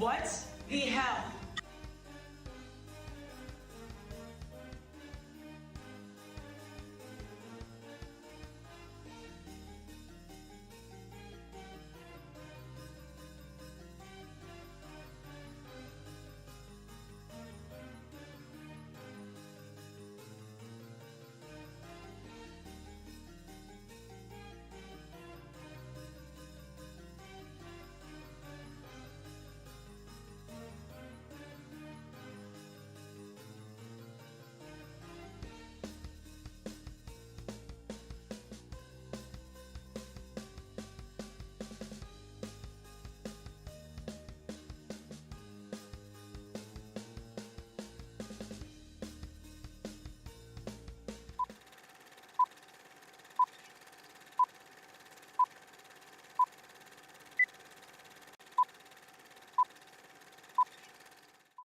What the hell?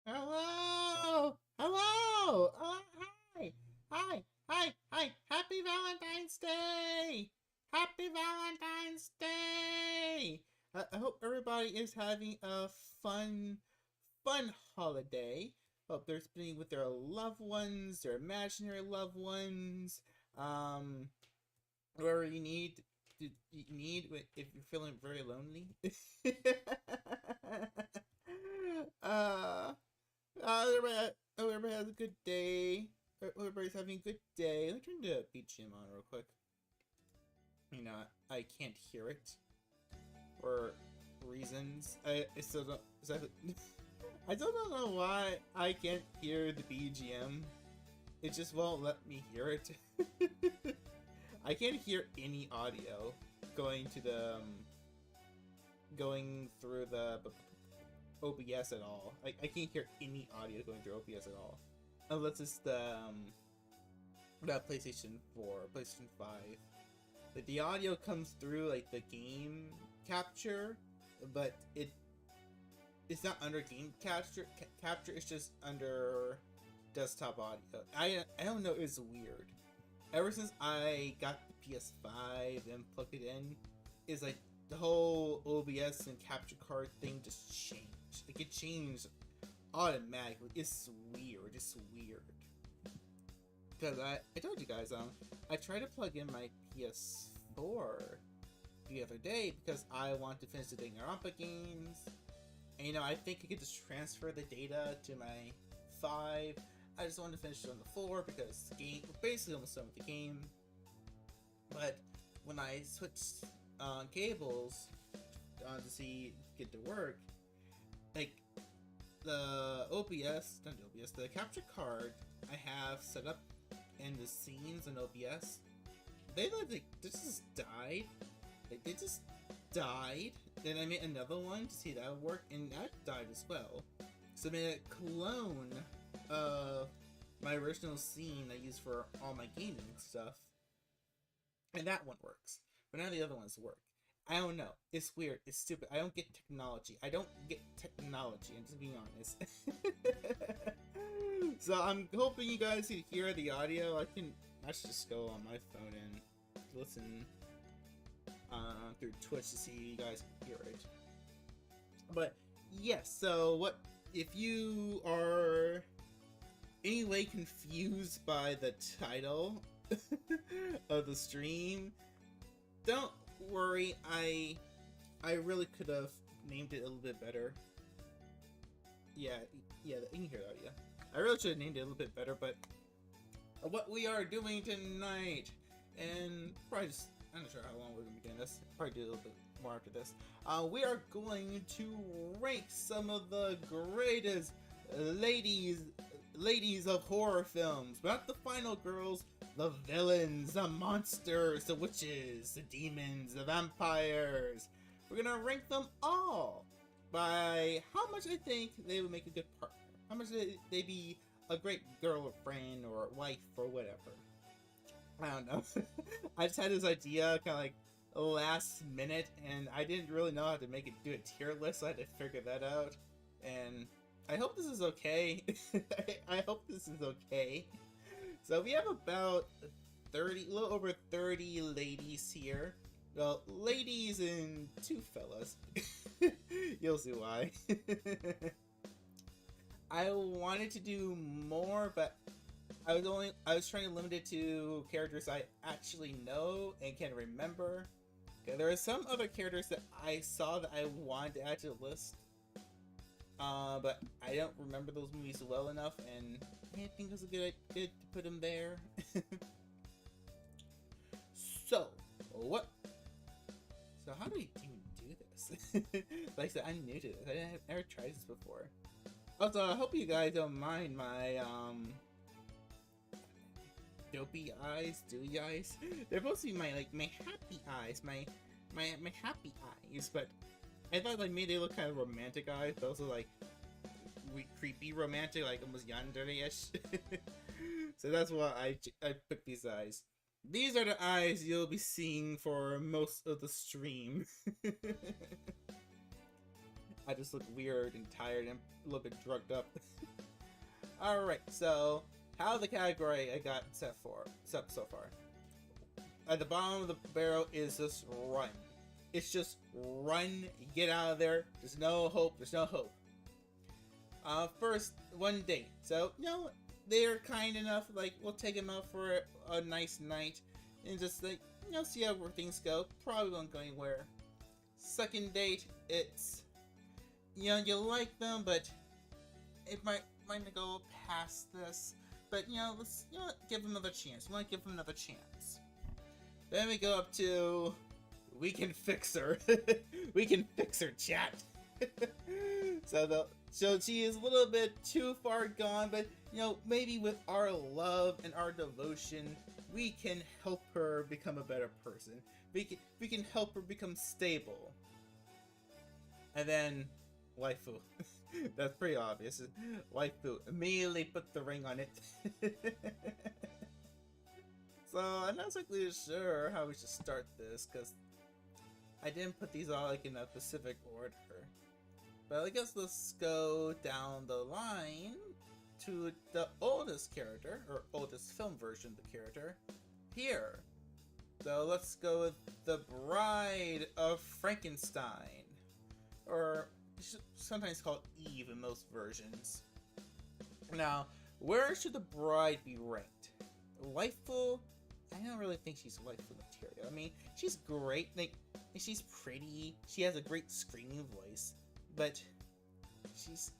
Hello! Hello! Hi! Hi! Hi! Hi! Happy Valentine's Day! Happy Valentine's Day! I hope everybody is having a fun holiday. Hope they're spending with their loved ones, their imaginary loved ones, whatever you need if you're feeling very lonely. uh, everybody has a good day. Everybody's having a good day. Let me turn the BGM on real quick. You know, I can't hear it for reasons. I still don't exactly. I still don't know why I can't hear the BGM. It just won't let me hear it. I can't hear any audio going to the going through the OBS at all. I can't hear any audio going through OBS at all, unless it's the PlayStation 4, PlayStation 5. Like the audio comes through like the game capture, but it's not under game capture. It's just under desktop audio. I don't know. It's weird. Ever since I got the PS5 and plugged it in, it's like the whole OBS and capture card thing just changed. Like it changed automatically. It's weird. It's weird. Because I told you guys, I tried to plug in my PS4 the other day because I want to finish the Danganronpa games. And you know, I think I could just transfer the data to my 5. I just wanted to finish it on the 4 because the game, we're basically almost done with the game. But when I switched cables to see get to work, like the OBS, not the OBS, the capture card I have set up in the scenes in OBS, they just died. Like they just died. Then I made another one to see if that would work, and that died as well. So I made a clone of my original scene I used for all my gaming stuff, and that one works, but none of the other ones work. I don't know. It's weird. It's stupid. I don't get technology. I'm just being honest. So I'm hoping you guys can hear the audio. I should just go on my phone and listen through Twitch to see if you guys can hear it. But yes, so what if you are anyway confused by the title of the stream? Don't worry, I really could have named it a little bit better. Yeah, you can hear the audio. I really should have named it a little bit better, but what we are doing tonight, and probably just, I'm not sure how long we're going to be doing this. Probably do a little bit more after this. We are going to rank some of the greatest ladies of horror films. But not the final girls, the villains, the monsters, the witches, the demons, the vampires. We're gonna rank them all by how much I think they would make a good partner. How much they'd be a great girlfriend or wife or whatever. I don't know. I just had this idea kind of like last minute, and I didn't really know how to do a tier list, so I had to figure that out. And I hope this is okay. I hope this is okay. So we have about 30, a little over 30 ladies here Well, ladies and two fellas. You'll see why. I wanted to do more, but I was trying to limit it to characters I actually know and can remember. Okay, there are some other characters that I saw that I wanted to add to the list. But I don't remember those movies well enough, and I think it was a good idea to put them there. So, what? So how do we even do this? Like I said, I'm new to this. I've never tried this before. Also, I hope you guys don't mind my dopey eyes, dewy eyes. They're supposed to be my happy eyes, my happy eyes, but I thought like maybe they look kind of romantic eyes, but also like creepy romantic, like almost yandere-ish. So that's why I picked these eyes. These are the eyes you'll be seeing for most of the stream. I just look weird and tired and a little bit drugged up. Alright, so how the category I got set so far. At the bottom of the barrel is just run. It's just run, get out of there. There's no hope, there's no hope. First, one date. So, you know, they're kind enough, like, we'll take them out for a nice night. And just, like, you know, see how things go. Probably won't go anywhere. Second date, it's, you know, you like them, but it might go past this. But, you know, let's, you know, give them another chance. We want to give them another chance. Then we go up to, we can fix her. We can fix her, chat. So she is a little bit too far gone, but, you know, maybe with our love and our devotion, we can help her become a better person. We can help her become stable. And then, waifu. That's pretty obvious. Waifu. Immediately put the ring on it. So, I'm not exactly sure how we should start this, because I didn't put these all like in a specific order. But I guess let's go down the line to the oldest character, or oldest film version of the character, here. So let's go with the Bride of Frankenstein, or sometimes called Eve in most versions. Now, where should the bride be ranked? Waifu? I don't really think she's waifu material. I mean, she's great, like, she's pretty, she has a great screaming voice, but she's,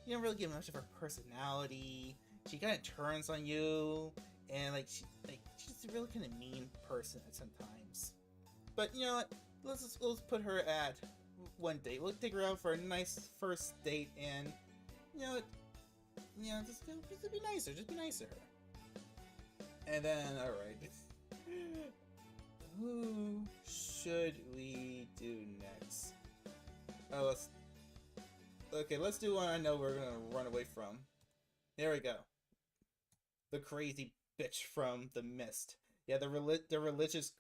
you don't really get much of her personality. She kind of turns on you, and she's a really kind of mean person at sometimes. But you know what? Let's put her at one date. We'll take her out for a nice first date, and you know, just be nicer. Just be nice to her. And then, all right, who should we do next? Oh, let's do one I know we're gonna run away from. There we go. The crazy bitch from The Mist. Yeah, the religious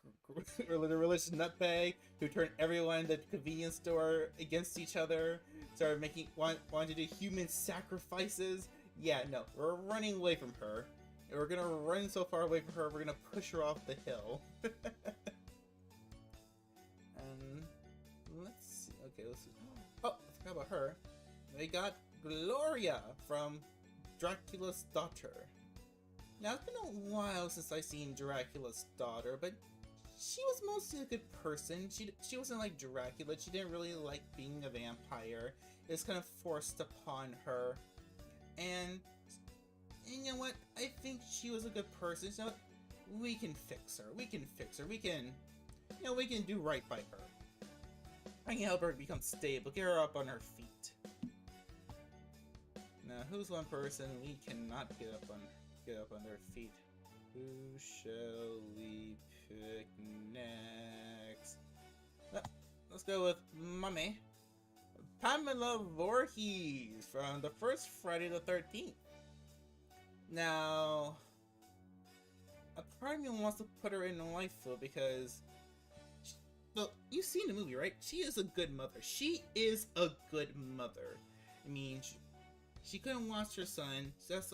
nutbag who turned everyone in the convenience store against each other. Started wanting to do human sacrifices. Yeah, no, we're running away from her. And we're gonna run so far away from her, we're gonna push her off the hill. Let's see. Okay, let's see. Oh, I forgot about her. We got Gloria from Dracula's Daughter. Now, it's been a while since I've seen Dracula's Daughter, but she was mostly a good person. She wasn't like Dracula. She didn't really like being a vampire. It was kind of forced upon her. And you know what? I think she was a good person. So we can fix her. We can fix her. We can do right by her. I can help her become stable, get her up on her feet. Now, who's one person we cannot get up on their feet? Who shall we pick next? Let's go with Mummy. Pamela Voorhees from the first Friday the 13th. Now, a part of me wants to put her in waifu because, well, you've seen the movie, right? She is a good mother. She is a good mother. I mean, she couldn't watch her son, so that's,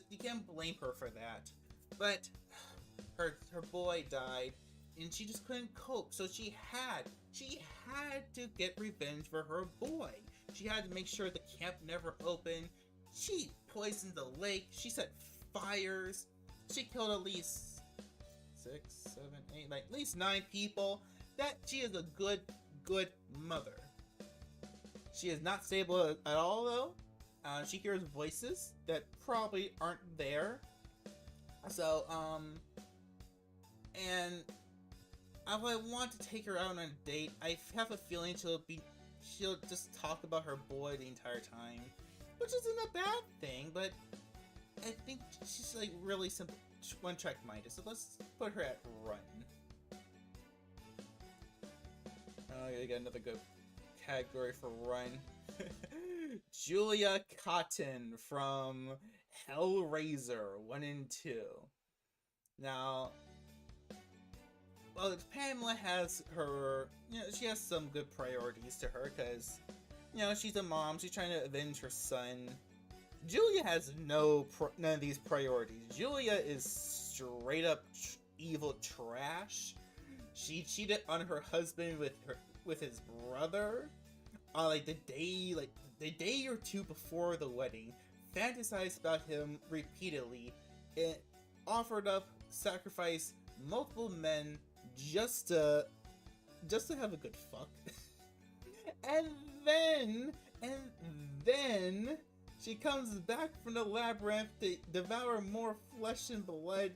you can't blame her for that. But her boy died, and she just couldn't cope. So she had to get revenge for her boy. She had to make sure the camp never opened. She poisoned the lake. She set fires. She killed at least 6, 7, 8, like at least 9 people. That she is a good mother. She is not stable at all though. She hears voices that probably aren't there. So and I want to take her out on a date. I have a feeling she'll just talk about her boy the entire time, which isn't a bad thing, but I think she's like really simple, one-track minded. So let's put her at run. Oh, I got another good category for run. Julia Cotton from Hellraiser 1 and 2. Now, well, Pamela has her, she has some good priorities to her because, she's a mom. She's trying to avenge her son. Julia has none of these priorities. Julia is straight up evil trash. She cheated on her husband with his brother. The day or two before the wedding, fantasized about him repeatedly, and offered up sacrifice multiple men just to have a good fuck. and then she comes back from the labyrinth to devour more flesh and blood.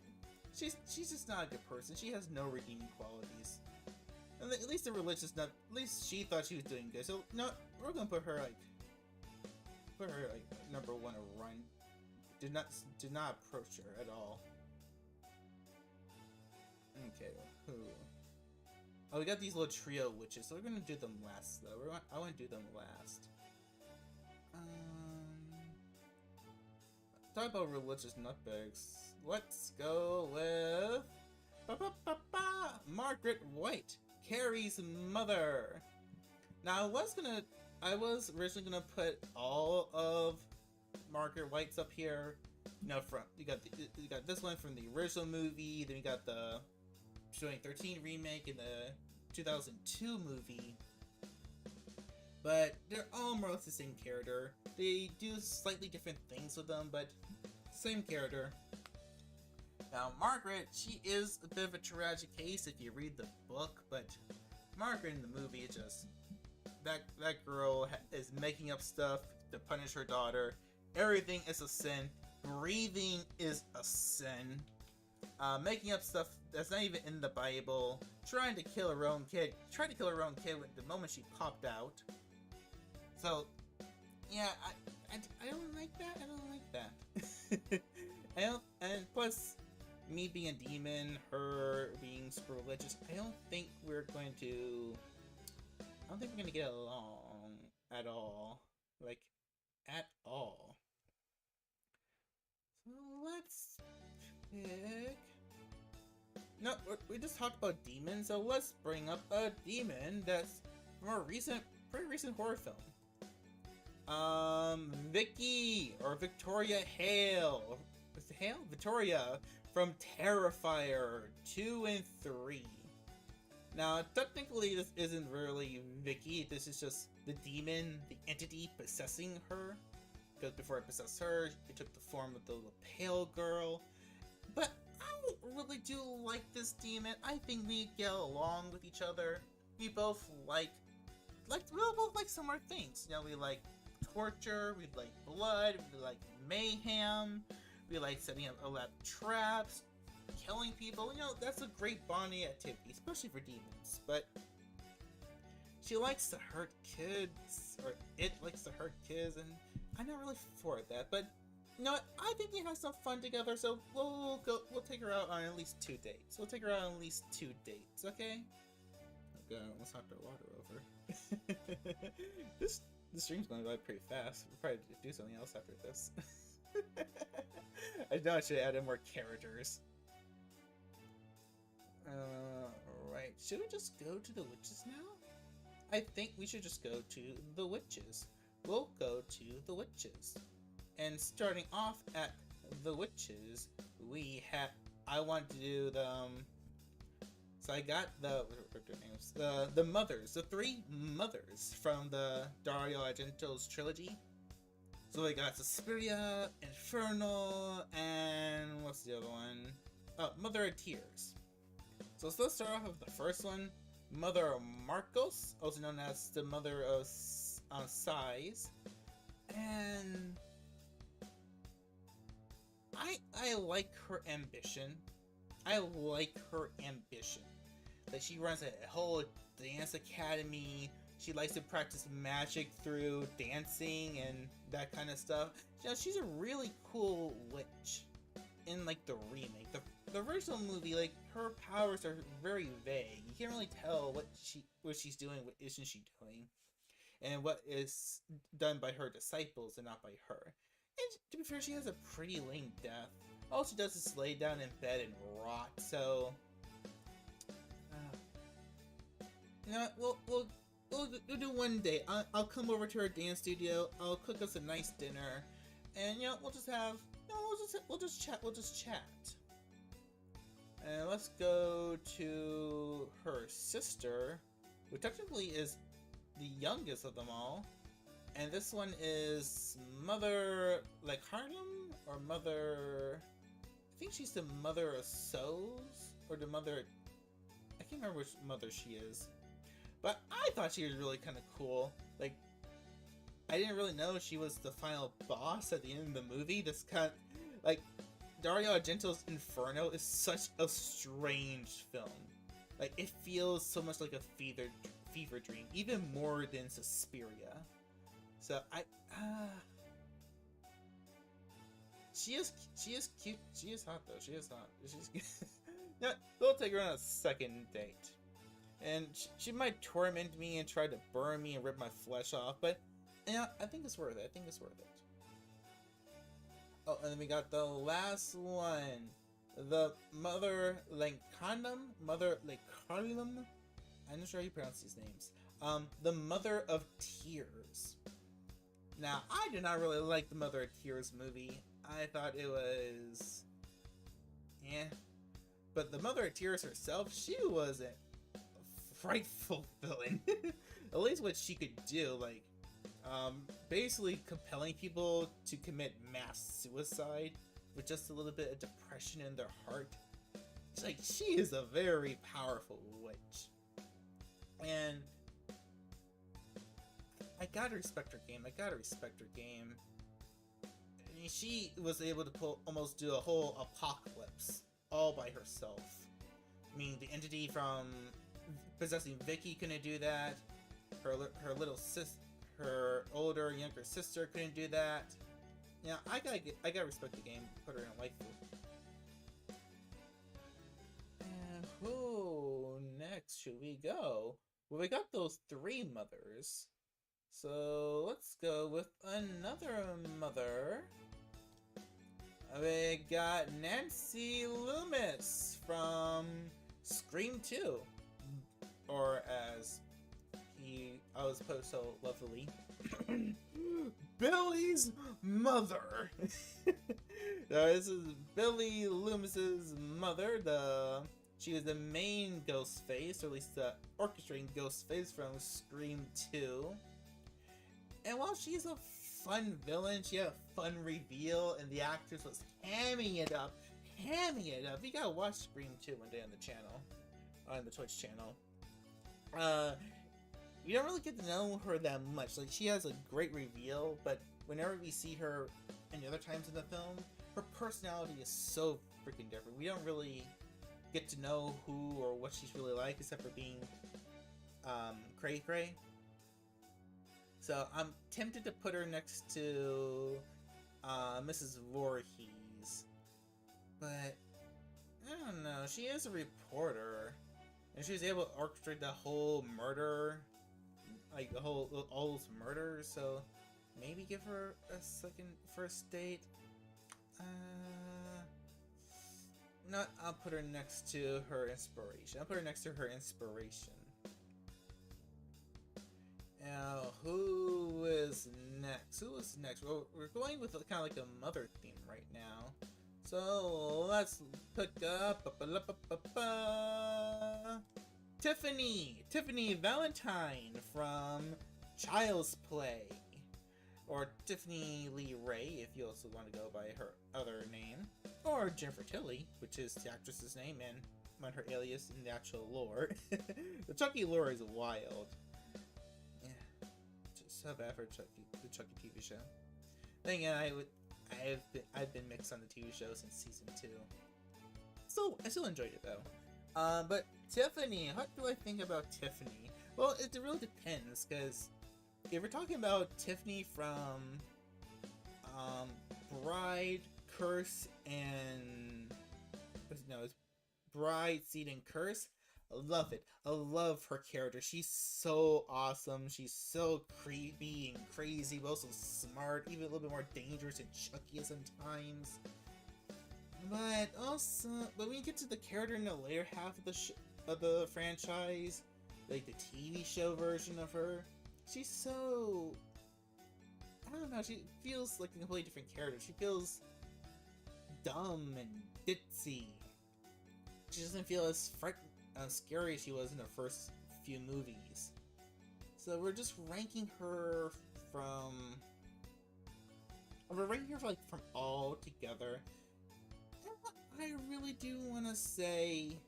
She's just not a good person. She has no redeeming qualities. And at least the religious nut. At least she thought she was doing good. So no, we're gonna put her number 1 a run. Do not approach her at all. Okay, who? Oh, we got these little trio witches, so we're gonna do them last though. I want to do them last. Talk about religious nutbags. Let's go with Margaret White, Carrie's mother. Now I was originally gonna put all of Margaret White's up here. You got this one from the original movie, then we got the 2013 remake and the 2002 movie. But they're all more or less the same character. They do slightly different things with them, but same character. Now, Margaret, she is a bit of a tragic case if you read the book, but Margaret in the movie is just... That girl is making up stuff to punish her daughter. Everything is a sin. Breathing is a sin. Making up stuff that's not even in the Bible. Trying to kill her own kid. Tried to kill her own kid the moment she popped out. So, yeah, I don't like that. I don't like that. And plus, me being a demon, her being super religious, I don't think we're going to get along at all. Like, at all. So let's pick... No, we just talked about demons, so let's bring up a demon that's from a pretty recent horror film. Vicky, or Victoria Hale. What's the Hale? Victoria from Terrifier 2 and 3. Now, technically, this isn't really Vicky. This is just the demon, the entity possessing her. Because before it possessed her, it took the form of the little pale girl. But I really do like this demon. I think we get along with each other. We both like similar things. We like torture, we like blood, we like mayhem, we like setting up elaborate traps, killing people. That's a great bonding activity, especially for demons. But she likes to hurt kids, or it likes to hurt kids, and I'm not really for that. But I think we have some fun together, so we'll take her out on at least 2 dates. We'll take her out on at least 2 dates, okay? Okay, let's knock our water over. The stream's going by pretty fast. We'll probably do something else after this. I know I should add in more characters. Right. Should we just go to the witches now? I think we should just go to the witches. We'll go to the witches. And starting off at the witches, I want to do them... So I got the what are their names? The mothers, the three mothers from the Dario Argento's trilogy. So we got Suspiria, Infernal, and what's the other one? Oh, Mother of Tears. So let's start off with the first one, Mother of Marcos, also known as the Mother of Sighs. And I like her ambition. I like her ambition. Like, she runs a whole dance academy. She likes to practice magic through dancing and that kind of stuff. You know, she's a really cool witch. In like the remake, the original movie, like, her powers are very vague. You can't really tell what she's doing, what isn't she doing, and what is done by her disciples and not by her. And to be fair, she has a pretty lame death. All she does is lay down in bed and rot. So, you know, we'll do one day. I'll come over to her dance studio. I'll cook us a nice dinner, and you know, we'll just have. No, we'll just chat. We'll just chat. And let's go to her sister, who technically is the youngest of them all. And this one is Mother like Harlem or Mother. I think she's the Mother of Souls or the Mother. I can't remember which mother she is, but I thought she was really kind of cool. Like, I didn't really know she was the final boss at the end of the movie. This kind of, like, Dario Argento's Inferno is such a strange film. Like, it feels so much like a fever dream, even more than Suspiria. So she is cute. She is hot though. She is hot. She's yeah. We'll take her on a second date, and she might torment me and try to burn me and rip my flesh off, but yeah, I think it's worth it. I think it's worth it. Oh, and then we got the last one, the Mother Lancanum, Mother Lacarlum. I'm not sure how you pronounce these names. The Mother of Tears. Now, I did not really like the Mother of Tears movie. I thought it was, but the Mother of Tears herself, she was a frightful villain. At least what she could do, like, basically compelling people to commit mass suicide with just a little bit of depression in their heart. It's like, she is a very powerful witch. And I gotta respect her game. I mean, she was able to almost do a whole apocalypse all by herself. I mean, the entity from possessing Vicky couldn't do that. Her little sister, her older, younger sister couldn't do that. Yeah, I gotta respect the game. Put her in a waifu. And who next should we go? Well, we got those three mothers. So let's go with another mother. We got Nancy Loomis from Scream 2. Or as I was posed so lovely, Billy's mother. This is Billy Loomis's mother. She was the main ghost face, or at least the orchestrating ghost face from Scream 2. And while she's a fun villain, she had a fun reveal, and the actress was hamming it up. You gotta watch Scream 2 one day on the channel, on the Twitch channel. We don't really get to know her that much. Like, she has a great reveal, but whenever we see her any other times in the film, her personality is so freaking different. We don't really get to know who or what she's really like, except for being cray-cray. So I'm tempted to put her next to Mrs. Voorhees, but I don't know. She is a reporter, and she was able to orchestrate the whole murder, like all those murders. So maybe give her a first date. No, I'll put her next to her inspiration. Now, who is next? Well, we're going with kind of like a mother theme right now. So let's pick up Tiffany Valentine from Child's Play, or Tiffany Lee Ray if you also want to go by her other name, or Jennifer Tilly, which is the actress's name and her alias in the actual lore. The Chucky lore is wild. Yeah, just so bad for the Chucky TV show. Then again, I've been mixed on the TV show since season 2. So I still enjoyed it though. But Tiffany, what do I think about Tiffany? Well, it really depends, because if we're talking about Tiffany from Bride, Curse, and it's Bride, Seed, and Curse. I love it. I love her character. She's so awesome. She's so creepy and crazy, but also smart, even a little bit more dangerous than Chucky is sometimes. But when you get to the character in the later half of the franchise, like the TV show version of her, she's so, I don't know, she feels like a completely different character. She feels dumb and ditzy. She doesn't feel as scary as she was in the first few movies. So we're just ranking her from all together. I really do want to say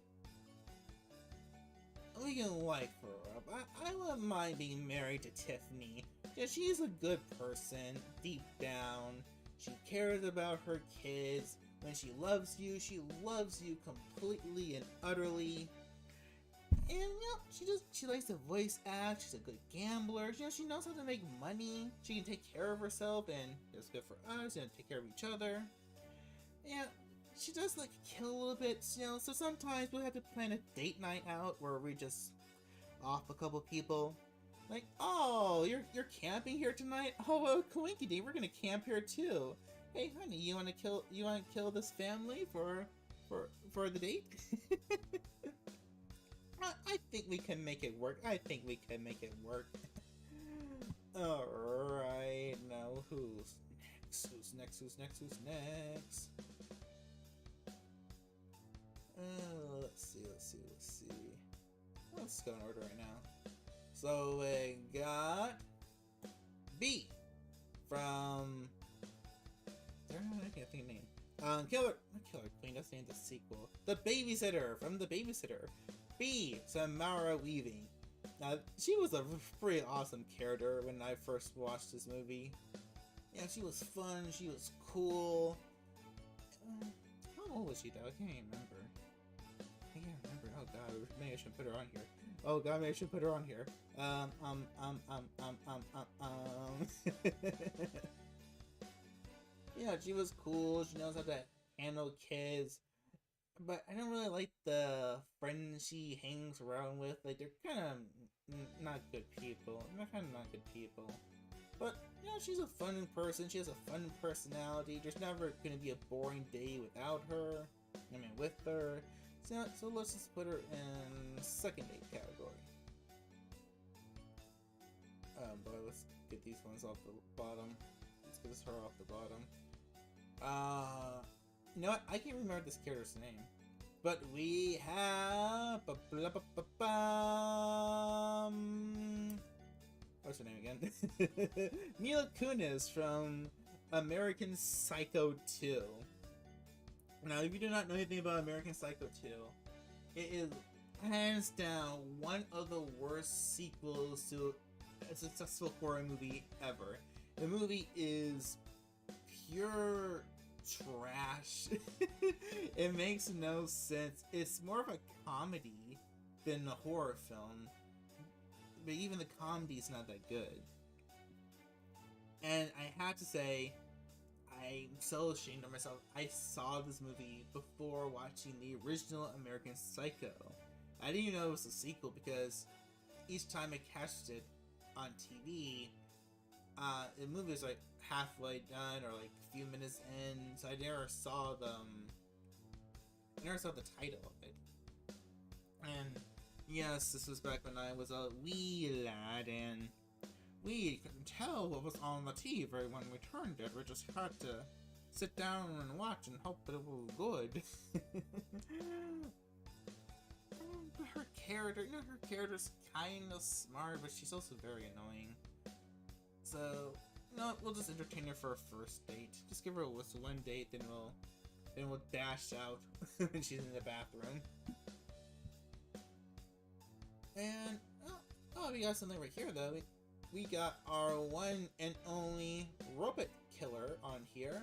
we can like her up. I wouldn't mind being married to Tiffany. Yeah, she's a good person, deep down. She cares about her kids. When she loves you completely and utterly. And she likes to voice act. She's a good gambler. She knows how to make money. She can take care of herself, and it's good for us, and take care of each other. Yeah, she does like to kill a little bit, so sometimes we'll have to plan a date night out where we just off a couple people. Like, oh, you're camping here tonight? Oh, well, coinkydink, we're gonna camp here too. Hey, honey, you wanna kill this family for the date? I think we can make it work. Alright, now who's next? Let's see. Let's go in order right now. So we got B from, I can't think of the name. Killer Queen, that's the name of the sequel. The Babysitter, from The Babysitter. B, Samara Weaving. Now, she was a pretty awesome character when I first watched this movie. Yeah, she was fun, she was cool. How old was she though? I can't even remember. Oh god, maybe I should put her on here. Yeah, she was cool. She knows how to handle kids. But I don't really like the friends she hangs around with. Like, they're kind of not good people. But, she's a fun person. She has a fun personality. There's never going to be a boring day without her. With her. So let's just put her in second date category. But let's get these ones off the bottom. Let's get her off the bottom. You know what? I can't remember this character's name. But we have... What's her name again? Mila Kunis from American Psycho 2. Now, if you do not know anything about American Psycho 2, it is hands down one of the worst sequels to a successful horror movie ever. The movie is pure trash. It makes no sense. It's more of a comedy than a horror film, but even the comedy is not that good. And I have to say, I'm so ashamed of myself. I saw this movie before watching the original American Psycho. I didn't even know it was a sequel because each time I catched it on TV, the movie was like halfway done or like a few minutes in, so I never saw the title of it. And yes, this was back when I was a wee lad, and we couldn't tell what was on the TV when we turned it. We just had to sit down and watch and hope that it was good. Her character, you know, her character's kind of smart, but she's also very annoying. So, you know, we'll just entertain her for a first date. Just give her one date, then we'll dash out when she's in the bathroom. And oh, we got something right here though. We got our one and only robot killer on here,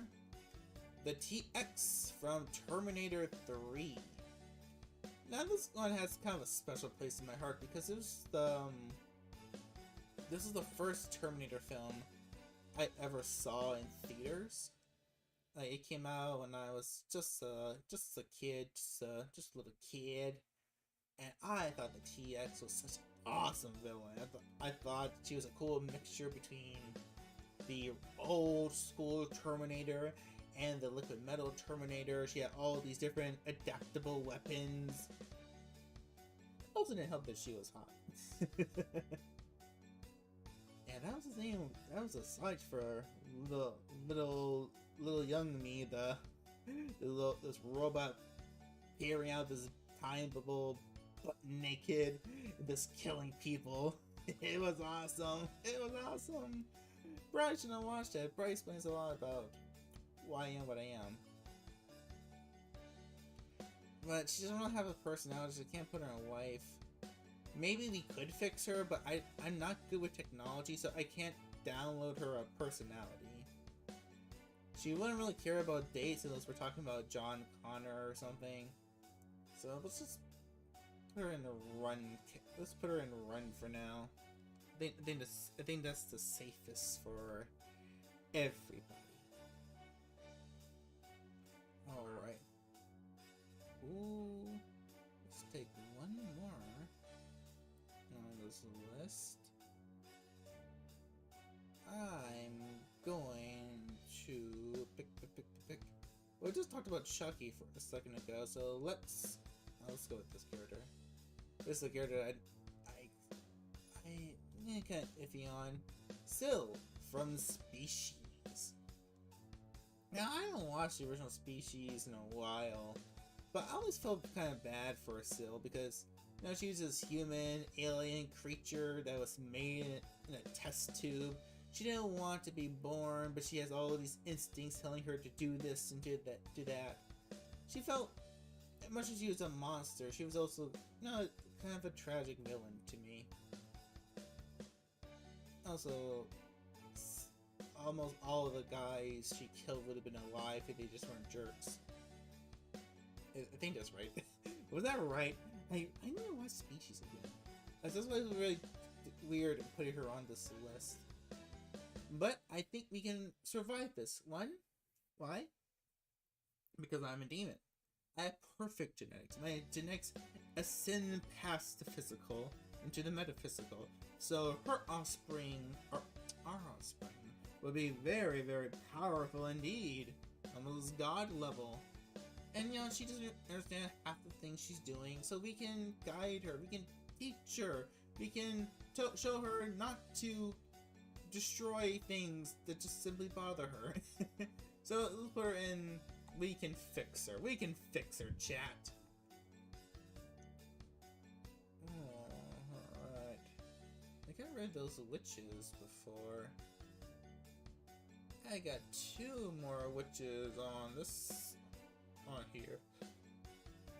the TX from Terminator 3. Now this one has kind of a special place in my heart because it was this is the first Terminator film I ever saw in theaters. It came out when I was just a kid, just a little kid, and I thought the TX was such an awesome villain. I thought she was a cool mixture between the old school Terminator and the liquid metal Terminator. She had all these different adaptable weapons. Also didn't help that she was hot. And that was the thing. That was a sight for little young me. This robot peering out this tiny bubble, butt naked, just killing people. It was awesome. It was awesome. Probably shouldn't have watched it. Probably explains a lot about why I am what I am. But she doesn't really have a personality, so I can't put her on wife. Maybe we could fix her, but I'm not good with technology, so I can't download her a personality. She wouldn't really care about dates unless we're talking about John Connor or something. So let's just put her in the run. Let's put her in run for now. I think that's the safest for everybody. Alright. Ooh. Let's take one more on this list. I'm going to pick. We just talked about Chucky for a second ago, so let's go with this character. This is the character I kind of iffy on. Syl from Species. Now, I haven't watched the original Species in a while, but I always felt kind of bad for Syl because, you know, she was this human alien creature that was made in a test tube. She didn't want to be born, but she has all of these instincts telling her to do this and do that. She felt, as much as she was a monster, she was also, you know, kind of a tragic villain to me. Also, almost all of the guys she killed would have been alive if they just weren't jerks. I think that's right. Was that right? I need to watch Species again. That's why it was really weird putting her on this list. But I think we can survive this. One, why? Because I'm a demon. I have perfect genetics. My genetics ascend past the physical into the metaphysical. So her offspring, or our offspring, will be very, very powerful indeed. Almost god level. And you know, she doesn't understand half the things she's doing, so we can guide her, we can teach her, we can show her not to destroy things that just simply bother her. So let's put her in, we can fix her. We can fix her, chat. Alright. I got rid of those witches before. I got 2 more witches on this, on here.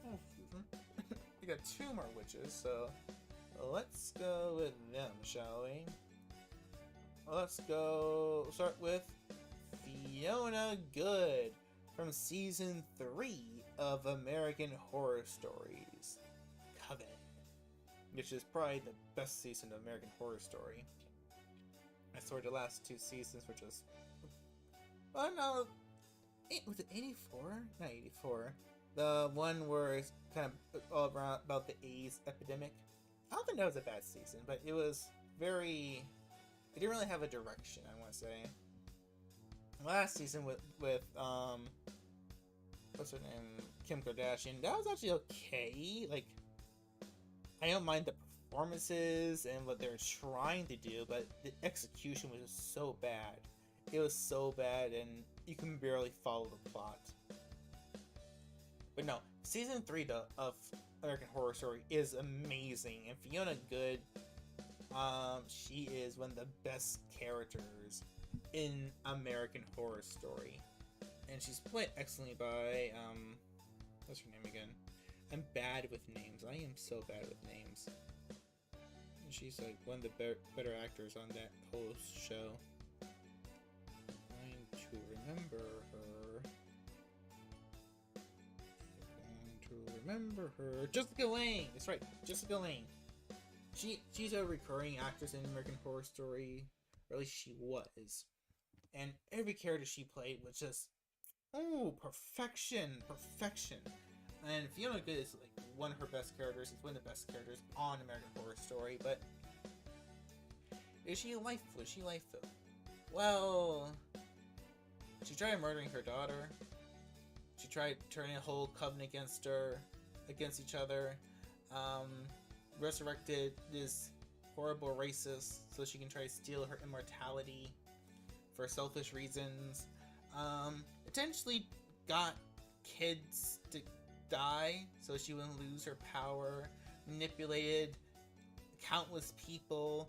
Oh, excuse me. I got 2 more witches, so let's go with them, shall we? Let's go start with Fiona Good from Season 3 of American Horror Stories, Coven, which is probably the best season of American Horror Story. I saw the last 2 seasons, which is... Oh no! Was it 84? Not 84. The one where it's kind of all around about the AIDS epidemic. I don't think that was a bad season, but it was very... It didn't really have a direction, I want to say. Last season with what's her name? Kim Kardashian. That was actually okay. Like, I don't mind the performances and what they're trying to do, but the execution was just so bad. It was so bad, and you can barely follow the plot. But no, season 3 of American Horror Story is amazing, and Fiona Good, she is one of the best characters in American Horror Story, and she's played excellently by what's her name again? I'm bad with names. I am so bad with names. And she's like one of the better actors on that whole show. I'm going to remember her. Jessica Lange! That's right, Jessica Lange. She's a recurring actress in American Horror Story, or at least she was. And every character she played was just, oh, perfection. And Fiona Good is like one of her best characters. It's one of the best characters on American Horror Story. But is she lifeful? Is she lifeful? Well, she tried murdering her daughter. She tried turning a whole coven against each other. Resurrected this horrible racist so she can try to steal her immortality for selfish reasons. Potentially got kids to die so she wouldn't lose her power. Manipulated countless people.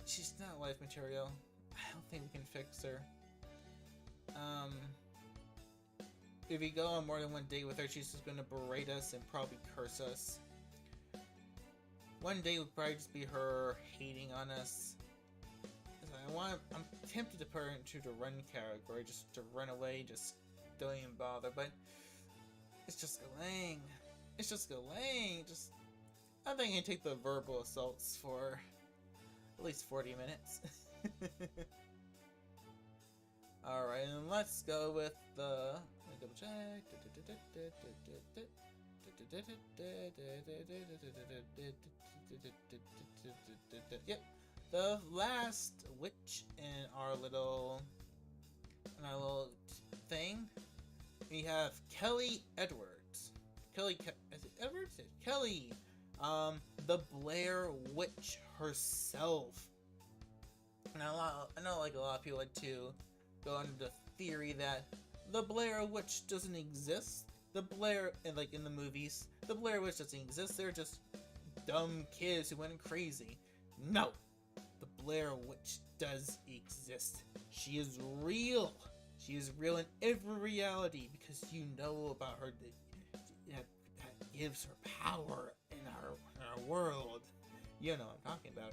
She's not life material. I don't think we can fix her. If we go on more than one date with her, she's just gonna berate us and probably curse us. One day would probably just be her hating on us. I'm tempted to put her into the run category, just to run away, just don't even bother, but it's just Lange. I think I can take the verbal assaults for at least 40 minutes. Alright, and let's go with the... Let me double check. Yep, the last witch in our little thing. We have Kelly Edwards. Is it Edwards? Kelly, the Blair Witch herself. And I know like a lot of people like to go under the theory that the Blair Witch doesn't exist. The Blair, like in the movies, the Blair Witch doesn't exist. They're just dumb kids who went crazy. No, the Blair Witch does exist. She is real. She is real in every reality because you know about her. That gives her power in our world. You know what I'm talking about.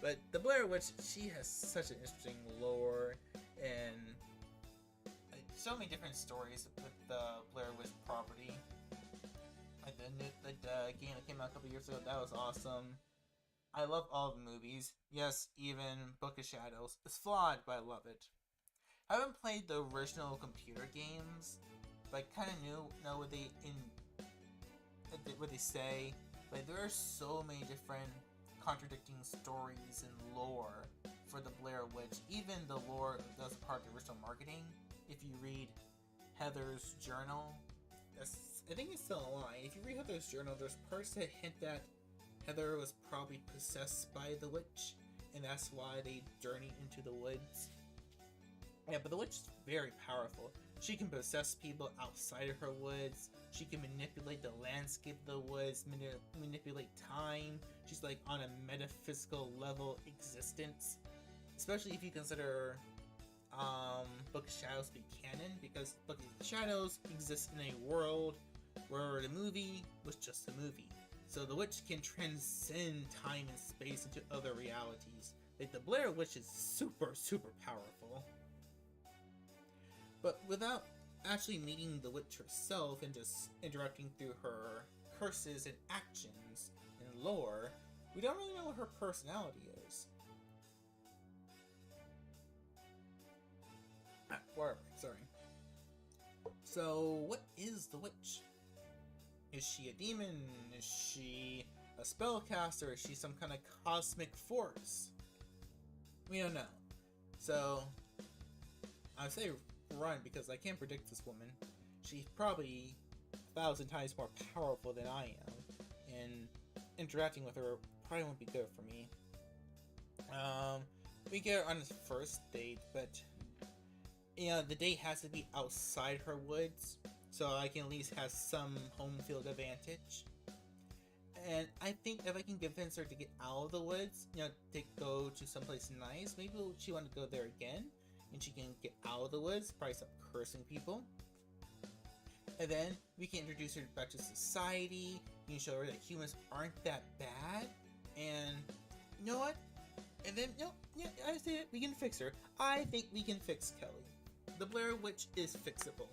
But the Blair Witch, she has such an interesting lore and so many different stories with the Blair Witch property. Like the game that came out a couple years ago, that was awesome. I love all the movies. Yes, even Book of Shadows. It's flawed, but I love it. I haven't played the original computer games, but I kind of know what they say. But there are so many different contradicting stories and lore for the Blair Witch. Even the lore that was part of the original marketing. If you read Heather's journal, I think it's still alive. If you read Heather's journal, there's parts that hint that Heather was probably possessed by the witch, and that's why they journey into the woods. Yeah, but the witch is very powerful. She can possess people outside of her woods. She can manipulate the landscape of the woods, manipulate time. She's like on a metaphysical level existence. Especially if you consider Book of Shadows to be canon, because Book of Shadows exists in a world where the movie was just a movie. So the witch can transcend time and space into other realities. Like the Blair Witch is super, super powerful. But without actually meeting the witch herself and just interacting through her curses and actions and lore, we don't really know what her personality is. Sorry. So, what is the witch? Is she a demon? Is she a spellcaster? Is she some kind of cosmic force? We don't know. So, I say run because I can't predict this woman. She's probably 1,000 times more powerful than I am, and interacting with her probably won't be good for me. We get her on this first date, but you know, the date has to be outside her woods. so I can at least have some home field advantage. And I think if I can convince her to get out of the woods, to go to someplace nice, maybe she want to go there again, and she can get out of the woods, probably stop cursing people. And then we can introduce her back to society. You can show her that humans aren't that bad, and you know what? And then, I say it, we can fix her. I think we can fix Kelly. The Blair Witch is fixable.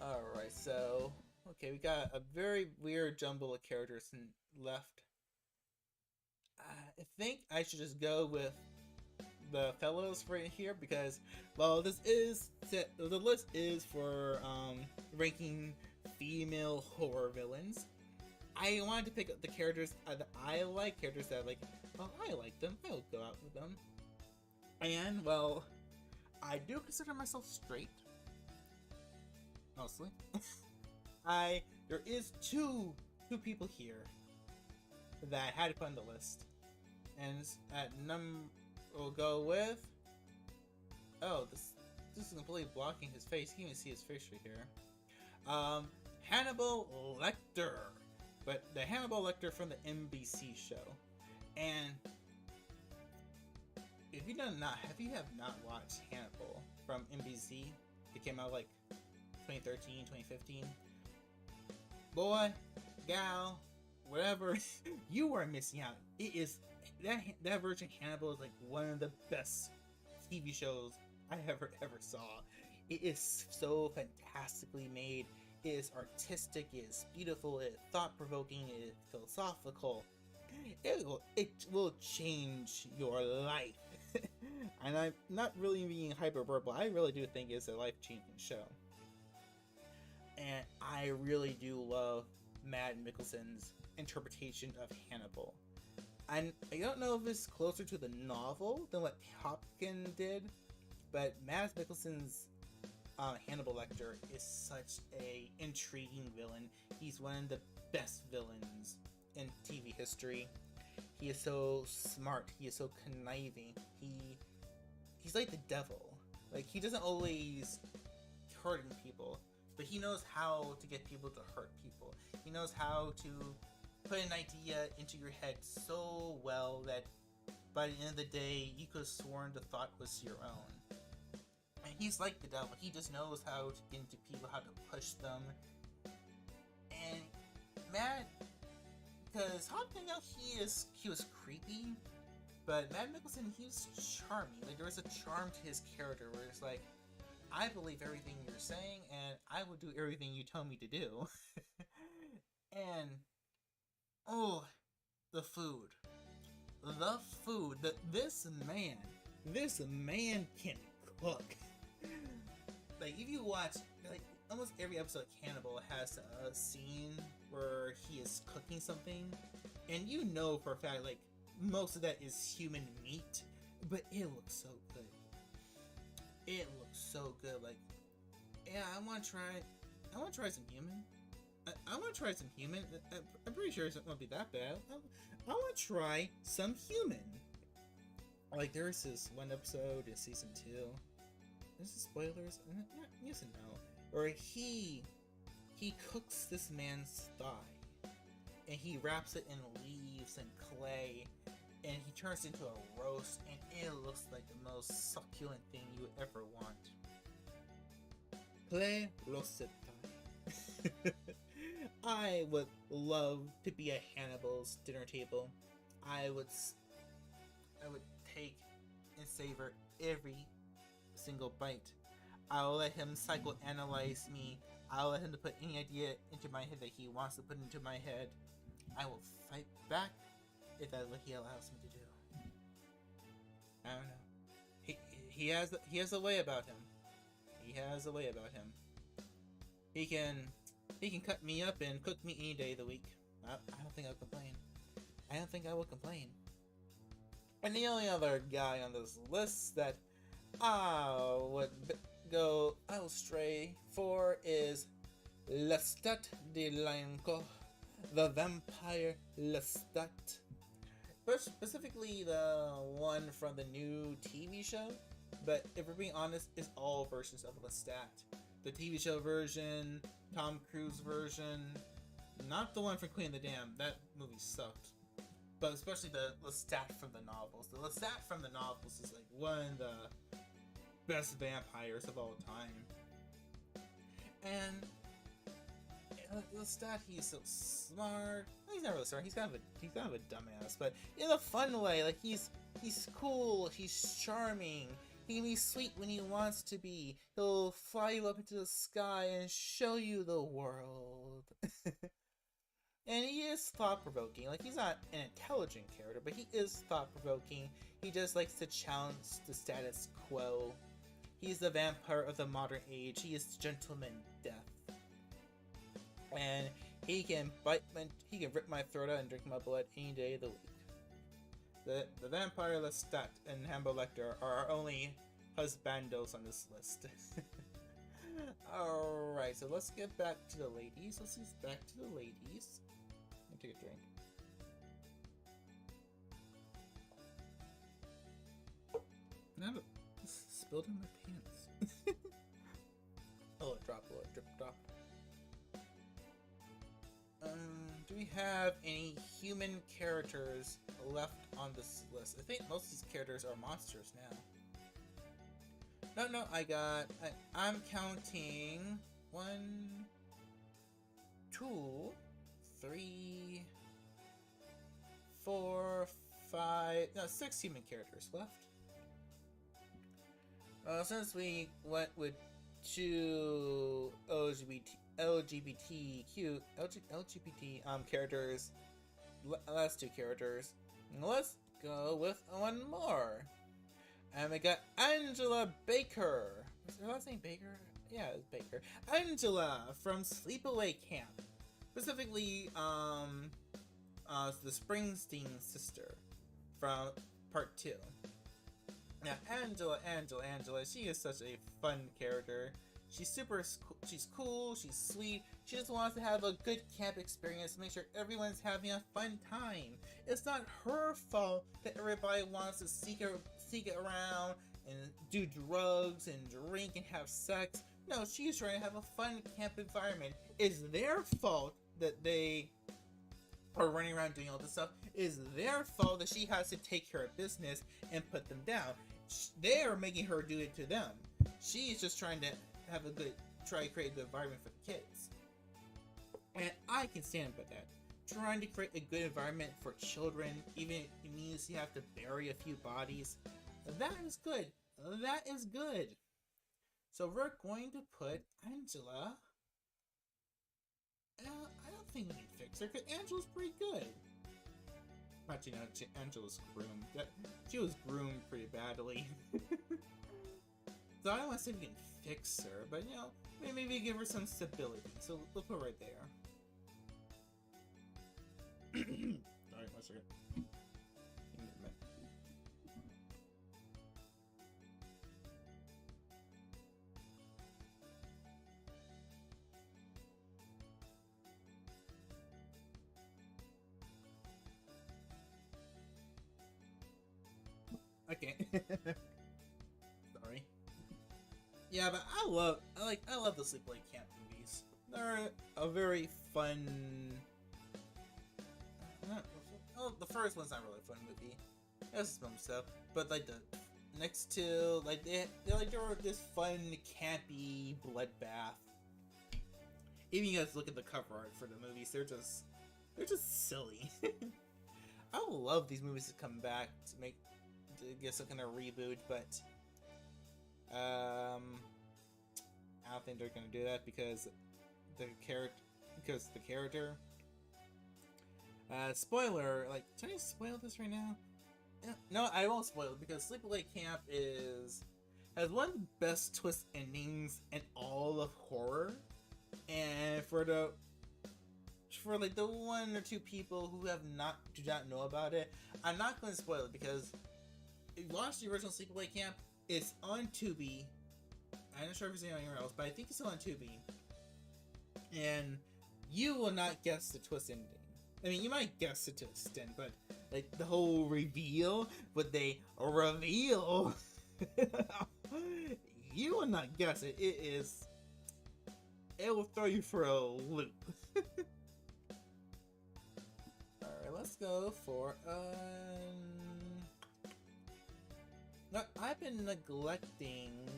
Alright, so okay, we got a very weird jumble of characters left. I think I should just go with the fellows right here because, well, the list is for ranking female horror villains. I wanted to pick up the characters that I like, characters that I like them, I will go out with them. And, well, I do consider myself straight. Mostly. There is two people here that I had to put on the list. And we'll go with, this is completely blocking his face. You can even see his face right here. Hannibal Lecter, but the Hannibal Lecter from the NBC show. And if you have not watched Hannibal from NBC, it came out like 2013, 2015. Boy, gal, whatever, you are missing out. It is that version of Hannibal is like one of the best TV shows I ever saw. It is so fantastically made. It is artistic. It is beautiful. It is thought-provoking. It is philosophical. It will change your life. And I'm not really being hyperbole. I really do think it's a life-changing show. And I really do love Matt Mikkelsen's interpretation of Hannibal. And I don't know if it's closer to the novel than what Hopkins did, but Matt Mikkelsen's Hannibal Lecter is such a intriguing villain. He's one of the best villains in TV history. He is so smart. He is so conniving. He's like the devil. Like, he doesn't always hurting people, but he knows how to get people to hurt people. He knows how to put an idea into your head so well that by the end of the day, you could have sworn the thought was your own. And he's like the devil. He just knows how to get into people, how to push them. And Matt, because Hopkins, he was creepy, but Matt Mikkelsen, he was charming. Like, there was a charm to his character where it's like, I believe everything you're saying, and I will do everything you tell me to do. And, the food. This man can cook. Like, if you watch, like, almost every episode of Cannibal has a scene where he is cooking something, and you know for a fact, like, most of that is human meat, but it looks so good. It looks so good. Like, yeah, I want to try some human. I want to try some human. I'm pretty sure it won't be that bad. I want to try some human. Like, there's this one episode in season 2. Is this spoilers? Yes and no. Where he cooks this man's thigh, and he wraps it in leaves and clay, and he turns it into a roast, and it looks like the most succulent thing you would ever want. Clay roasted thigh. I would love to be at Hannibal's dinner table. I would take and savor every single bite. I'll let him psychoanalyze me. I'll let him to put any idea into my head that he wants to put into my head. I will fight back if that's what he allows me to do. I don't know. He has a way about him. He has a way about him. He can cut me up and cook me any day of the week. I don't think I'll complain. I don't think I will complain. And the only other guy on this list that I would go stray for is Lestat de Lionco, the vampire Lestat. But specifically the one from the new TV show, but if we're being honest, it's all versions of Lestat. The TV show version, Tom Cruise version, not the one from Queen of the Dam. That movie sucked. But especially the Lestat from the novels. The Lestat from the novels is like one of the best vampires of all time. And Lestat, he's so smart. He's not really smart. He's kind of a dumbass, but in a fun way. Like he's cool. He's charming. He can be sweet when he wants to be. He'll fly you up into the sky and show you the world. And he is thought-provoking. Like, he's not an intelligent character, but he is thought-provoking. He just likes to challenge the status quo. He's the vampire of the modern age. He is Gentleman Death. And he can rip my throat out and drink my blood any day of the week. The vampire Lestat and Hannibal Lecter are our only husbandos on this list. Alright, so let's get back to the ladies. Let me take a drink. Now spilled in my pants. Oh, drop. Do we have any human characters left on this list? I think most of these characters are monsters now. No, I'm counting 1, 2, 3, 4, 5, 6 human characters left. Since we went with 2 LGBT characters, last 2 characters, let's go with one more. And we got Angela Baker. Was her last name Baker? Yeah, it's Baker. Angela from Sleepaway Camp. Specifically, the Springsteen sister from part 2. Now, Angela, she is such a fun character. She's cool, she's sweet, she just wants to have a good camp experience, make sure everyone's having a fun time. It's not her fault that everybody wants to sneak around and do drugs and drink and have sex. No, she's trying to have a fun camp environment. It's their fault that they are running around doing all this stuff. It's their fault that she has to take care of business and put them down. They're making her do it to them. She's just trying to try to create a good environment for the kids. And I can stand by that. Trying to create a good environment for children, even if it means you have to bury a few bodies. That is good. That is good. So we're going to put Angela. I don't think we can fix her, because Angela's pretty good. Actually, no, Angela's groomed. She was groomed pretty badly. So I don't want to say we can fix her, but you know, maybe give her some stability. So we'll put her right there. Alright, 1 second. Okay. Sorry. Yeah, but I love the Sleepaway Camp movies. They're a very fun. The first one's not really a fun movie. That's some stuff, but like the next 2, like they're this fun, campy bloodbath. Even you guys look at the cover art for the movies, they're just silly. I would love these movies to come back to get some kind of reboot, but I don't think they're gonna do that because the character. Spoiler, like, can I spoil this right now? No, I won't spoil it because Sleepaway Camp has one of the best twist endings in all of horror, and for like the 1 or 2 people who do not know about it, I'm not going to spoil it because if you watch the original Sleepaway Camp, it's on Tubi. I'm not sure if it's anywhere else, but I think it's still on Tubi, and you will not guess the twist ending. I mean, you might guess it to an extent, but like the whole reveal, what they reveal, You will not guess it. It is. It will throw you for a loop. Alright, let's go for no, I've been neglecting.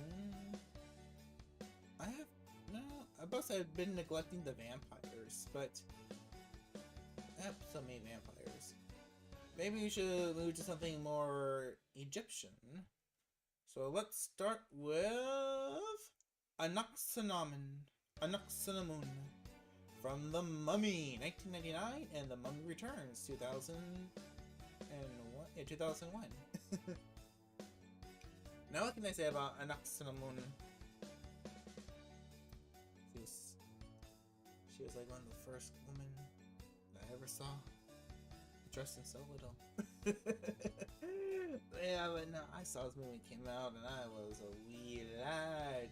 I've been neglecting the vampires, but I have so many vampires. Maybe we should move to something more Egyptian. So let's start with Anaxinamun from The Mummy, 1999, and The Mummy Returns, 2001. Yeah, 2001. Now, what can I say about Anaxinamun? She was like one of the first women that I ever saw dressed in so little. Yeah, but no, I saw this movie came out and I was a wee lad.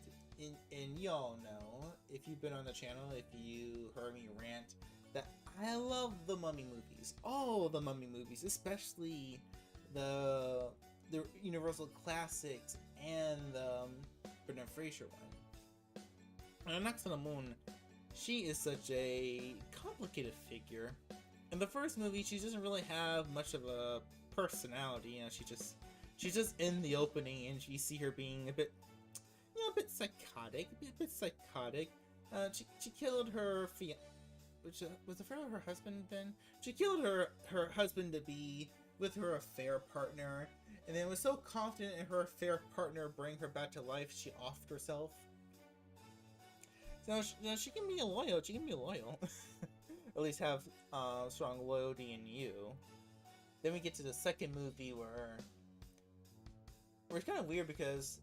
And y'all know, if you've been on the channel, if you heard me rant, that I love the Mummy movies. All the Mummy movies, especially the Universal Classics and the Brendan Fraser one. And Anaxinamun, she is such a complicated figure. In the first movie, she doesn't really have much of a personality. You know, she's just in the opening, and you see her being a bit psychotic. She killed her which was it her husband then? She killed her husband to be with her affair partner, and then was so confident in her affair partner bring her back to life, she offed herself. So she can be loyal. She can be loyal. At least have strong loyalty in you. Then we get to the second movie where it's kind of weird because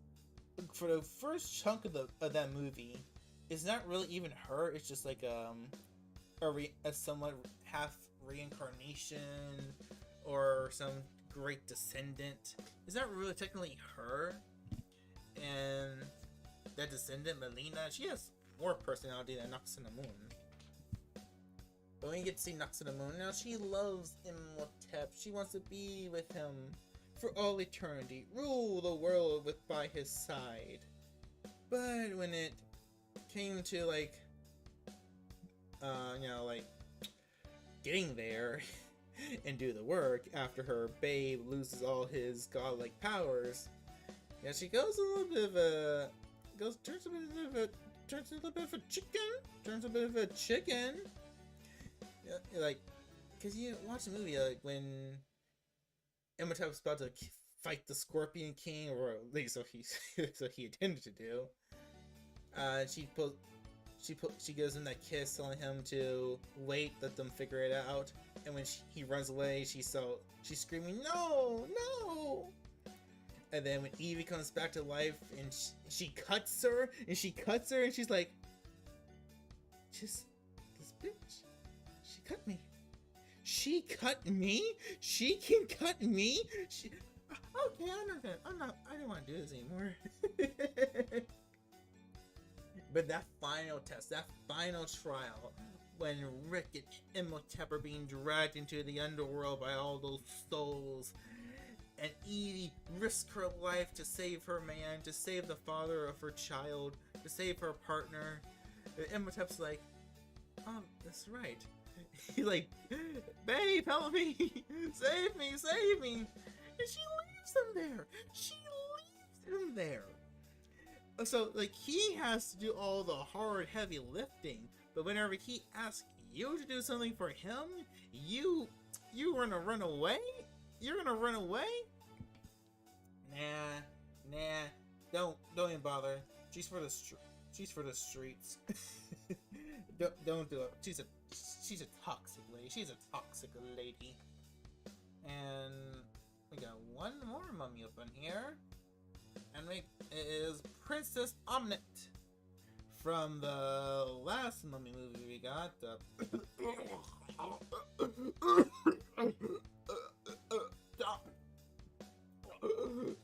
for the first chunk of that movie, it's not really even her. It's just like a somewhat half reincarnation or some great descendant. It's not really technically her. And that descendant, Melina, she has more personality than Anaxinamun. But when you get to see Anaxinamun, now she loves Imhotep. She wants to be with him for all eternity, rule the world by his side. But when it came to getting there and do the work after her babe loses all his godlike powers, she goes a little bit of a turns a little bit of a chicken. Because you watch the movie, when Imhotep's about to fight the Scorpion King, or at least so he intended to do. She gives him that kiss, telling him to wait, let them figure it out. And when he runs away, she's screaming, "No, no!" And then when Evie comes back to life, and she cuts her, and she's like, "Just this bitch, she cut me. She cut me? She can cut me? Okay, I don't want to do this anymore." But that final test, that final trial, when Rick and Imhotep are being dragged into the underworld by all those souls, and Evie risks her life to save her man, to save the father of her child, to save her partner. And Imhotep's like, "Oh, that's right." He's like, "Babe, help me! Save me, save me!" And she leaves him there. So, he has to do all the hard, heavy lifting, but whenever he asks you to do something for him, you're gonna run away? You're gonna run away? Nah, don't even bother. She's for the streets. Don't do it. She's a toxic lady. She's a toxic lady. And we got one more mummy up in here. And it is Princess Omnet from the last mummy movie we got.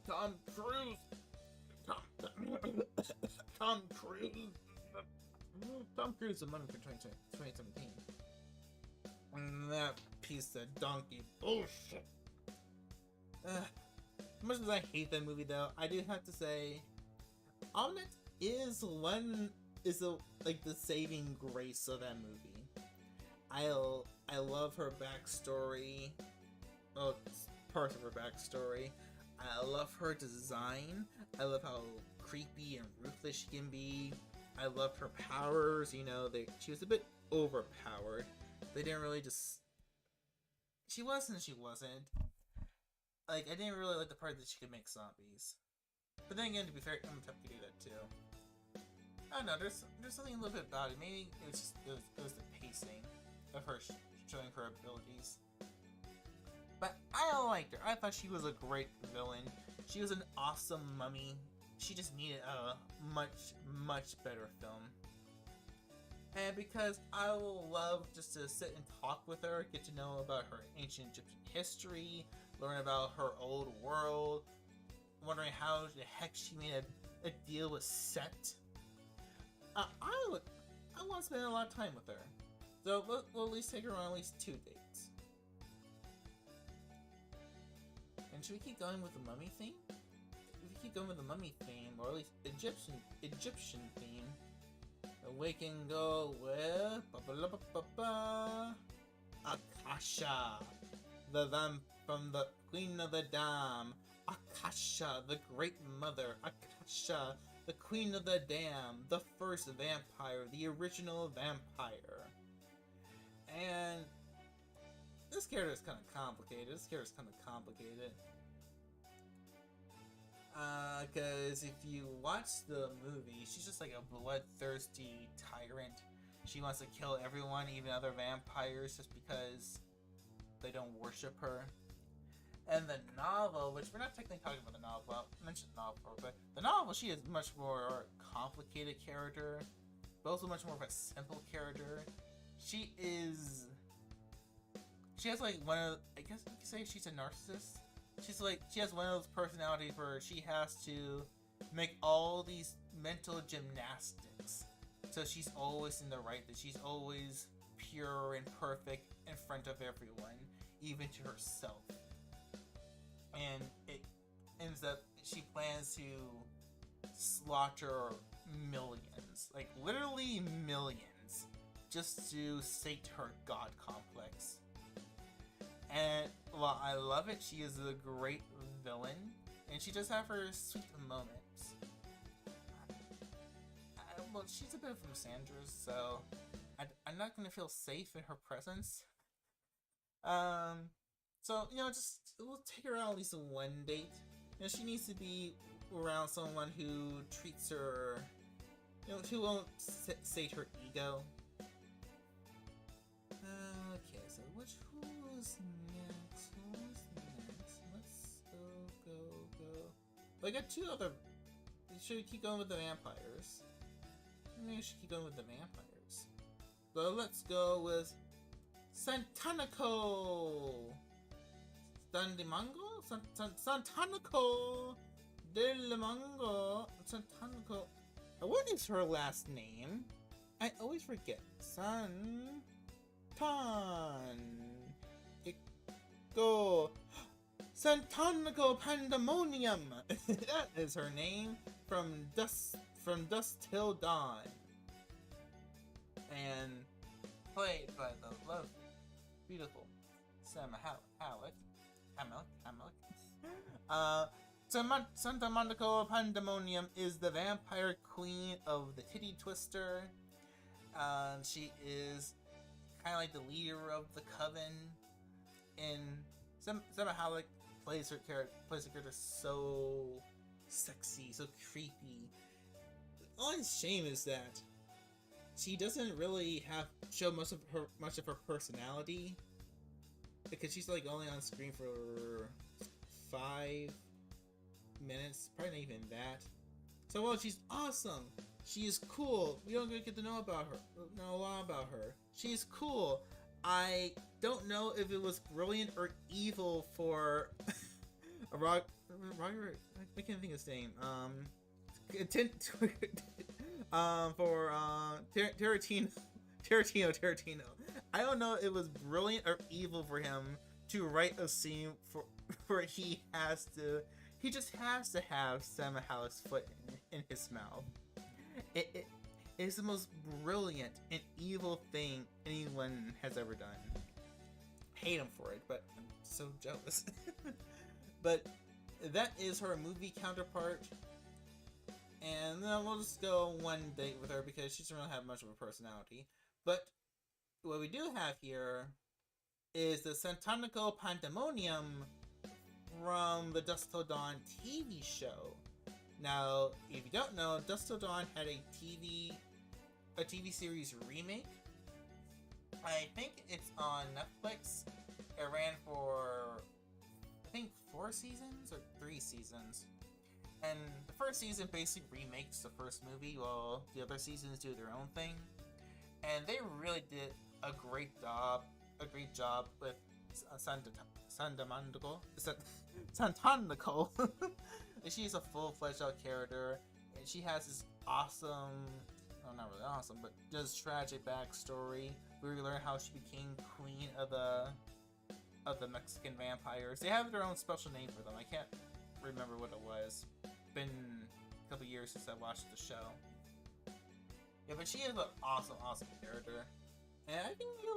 Tom Cruise. Tom Cruise, the mummy for 2017. And that piece of donkey bullshit. As much as I hate that movie, though, I do have to say Omnet is like the saving grace of that movie. I love her backstory. Well, parts of her backstory. I love her design. I love how creepy and ruthless she can be. I love her powers. You know, she was a bit overpowered. They didn't really just. She was and she wasn't. Like, I didn't really like the part that she could make zombies. But then again, to be fair, MTF could do that too. I don't know. There's something a little bit about it. Maybe it was the pacing of her showing her abilities. But I liked her. I thought she was a great villain. She was an awesome mummy. She just needed a much better film. And because I will love just to sit and talk with her, get to know about her ancient Egyptian history, learn about her old world, wondering how the heck she made a deal with Set. I want to spend a lot of time with her. So we'll at least take her on at least 2 dates. And should we keep going with the mummy theme? If we keep going with the mummy theme, or at least Egyptian theme, we can go with Akasha, the vamp from the Queen of the Dam. Akasha, the Great Mother. Akasha, the Queen of the Dam, the first vampire, the original vampire. And this character is kind of complicated. Because if you watch the movie, she's just like a bloodthirsty tyrant. She wants to kill everyone, even other vampires, just because they don't worship her. And the novel, which we're not technically talking about the novel, I mentioned the novel, but the novel, she is much more complicated character, but also much more of a simple character. She has like one of, I guess you could say she's a narcissist. She has one of those personalities where she has to make all these mental gymnastics. So she's always in the right, that she's always pure and perfect in front of everyone, even to herself. And it ends up, she plans to slaughter millions, like literally millions, just to sate her god complex. And while I love it, she is a great villain, and she does have her sweet moments. Well, she's a bit from Sandra's, so I'm not gonna feel safe in her presence. So, you know, just we'll take her out at least 1 date. You know, she needs to be around someone who treats her, you know, who won't sate her ego. Okay, so who's next? Let's go. I got 2 other. Should we keep going with the vampires? Maybe we should keep going with the vampires. So let's go with Santanico! Sandimango? Santanico del Mango. Santanico. What is her last name? I always forget. Go. Santanico Pandemonium. That is her name from Dusk Till Dawn. And played by the lovely, beautiful Sam Hamlick. Santa Monica Pandemonium is the vampire queen of the Titty Twister. She is kind of like the leader of the coven. And Sam Hamlick plays her character so sexy, so creepy. The only shame is that she doesn't really show much of her personality, because she's like only on screen for 5 minutes, probably not even that. So while she's awesome, she is cool. We don't get to know a lot about her. She's cool. I don't know if it was brilliant or evil for Roger. I can't think of his name. For Tarantino. I don't know if it was brilliant or evil for him to write a scene where he just has to have Sam Hamlick's foot in his mouth. It is the most brilliant and evil thing anyone has ever done. Hate him for it, but I'm so jealous. But that is her movie counterpart. And then we'll just go one date with her because she doesn't really have much of a personality. But what we do have here is the Santanico Pandemonium from the Dusk Till Dawn TV show. Now, if you don't know, Dusk Till Dawn had a TV series remake. I think it's on Netflix. It ran for, I think, 4 seasons or 3 seasons. And the first season basically remakes the first movie, while the other seasons do their own thing. And they really did a great job with Santanico. She's a full-fledged out character, and she has this awesome, well, not really awesome, but just tragic backstory. We learn how she became queen of the Mexican vampires. They have their own special name for them. I can't remember what it was. Been a couple years since I watched the show. Yeah, but she is an awesome character, and I think we get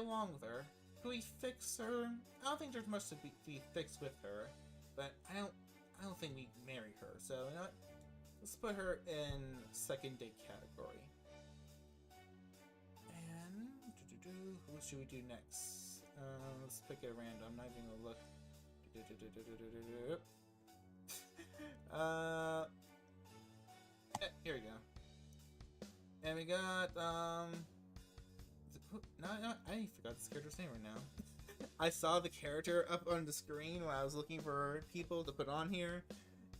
along with her. Can we fix her? I don't think there's much to be fixed with her, but I don't think we marry her. So you know what? Let's put her in second date category. And what should we do next? Let's pick it random. I'm not even gonna look. Here we go. And we got no, I forgot this character's name right now. I saw the character up on the screen when I was looking for people to put on here.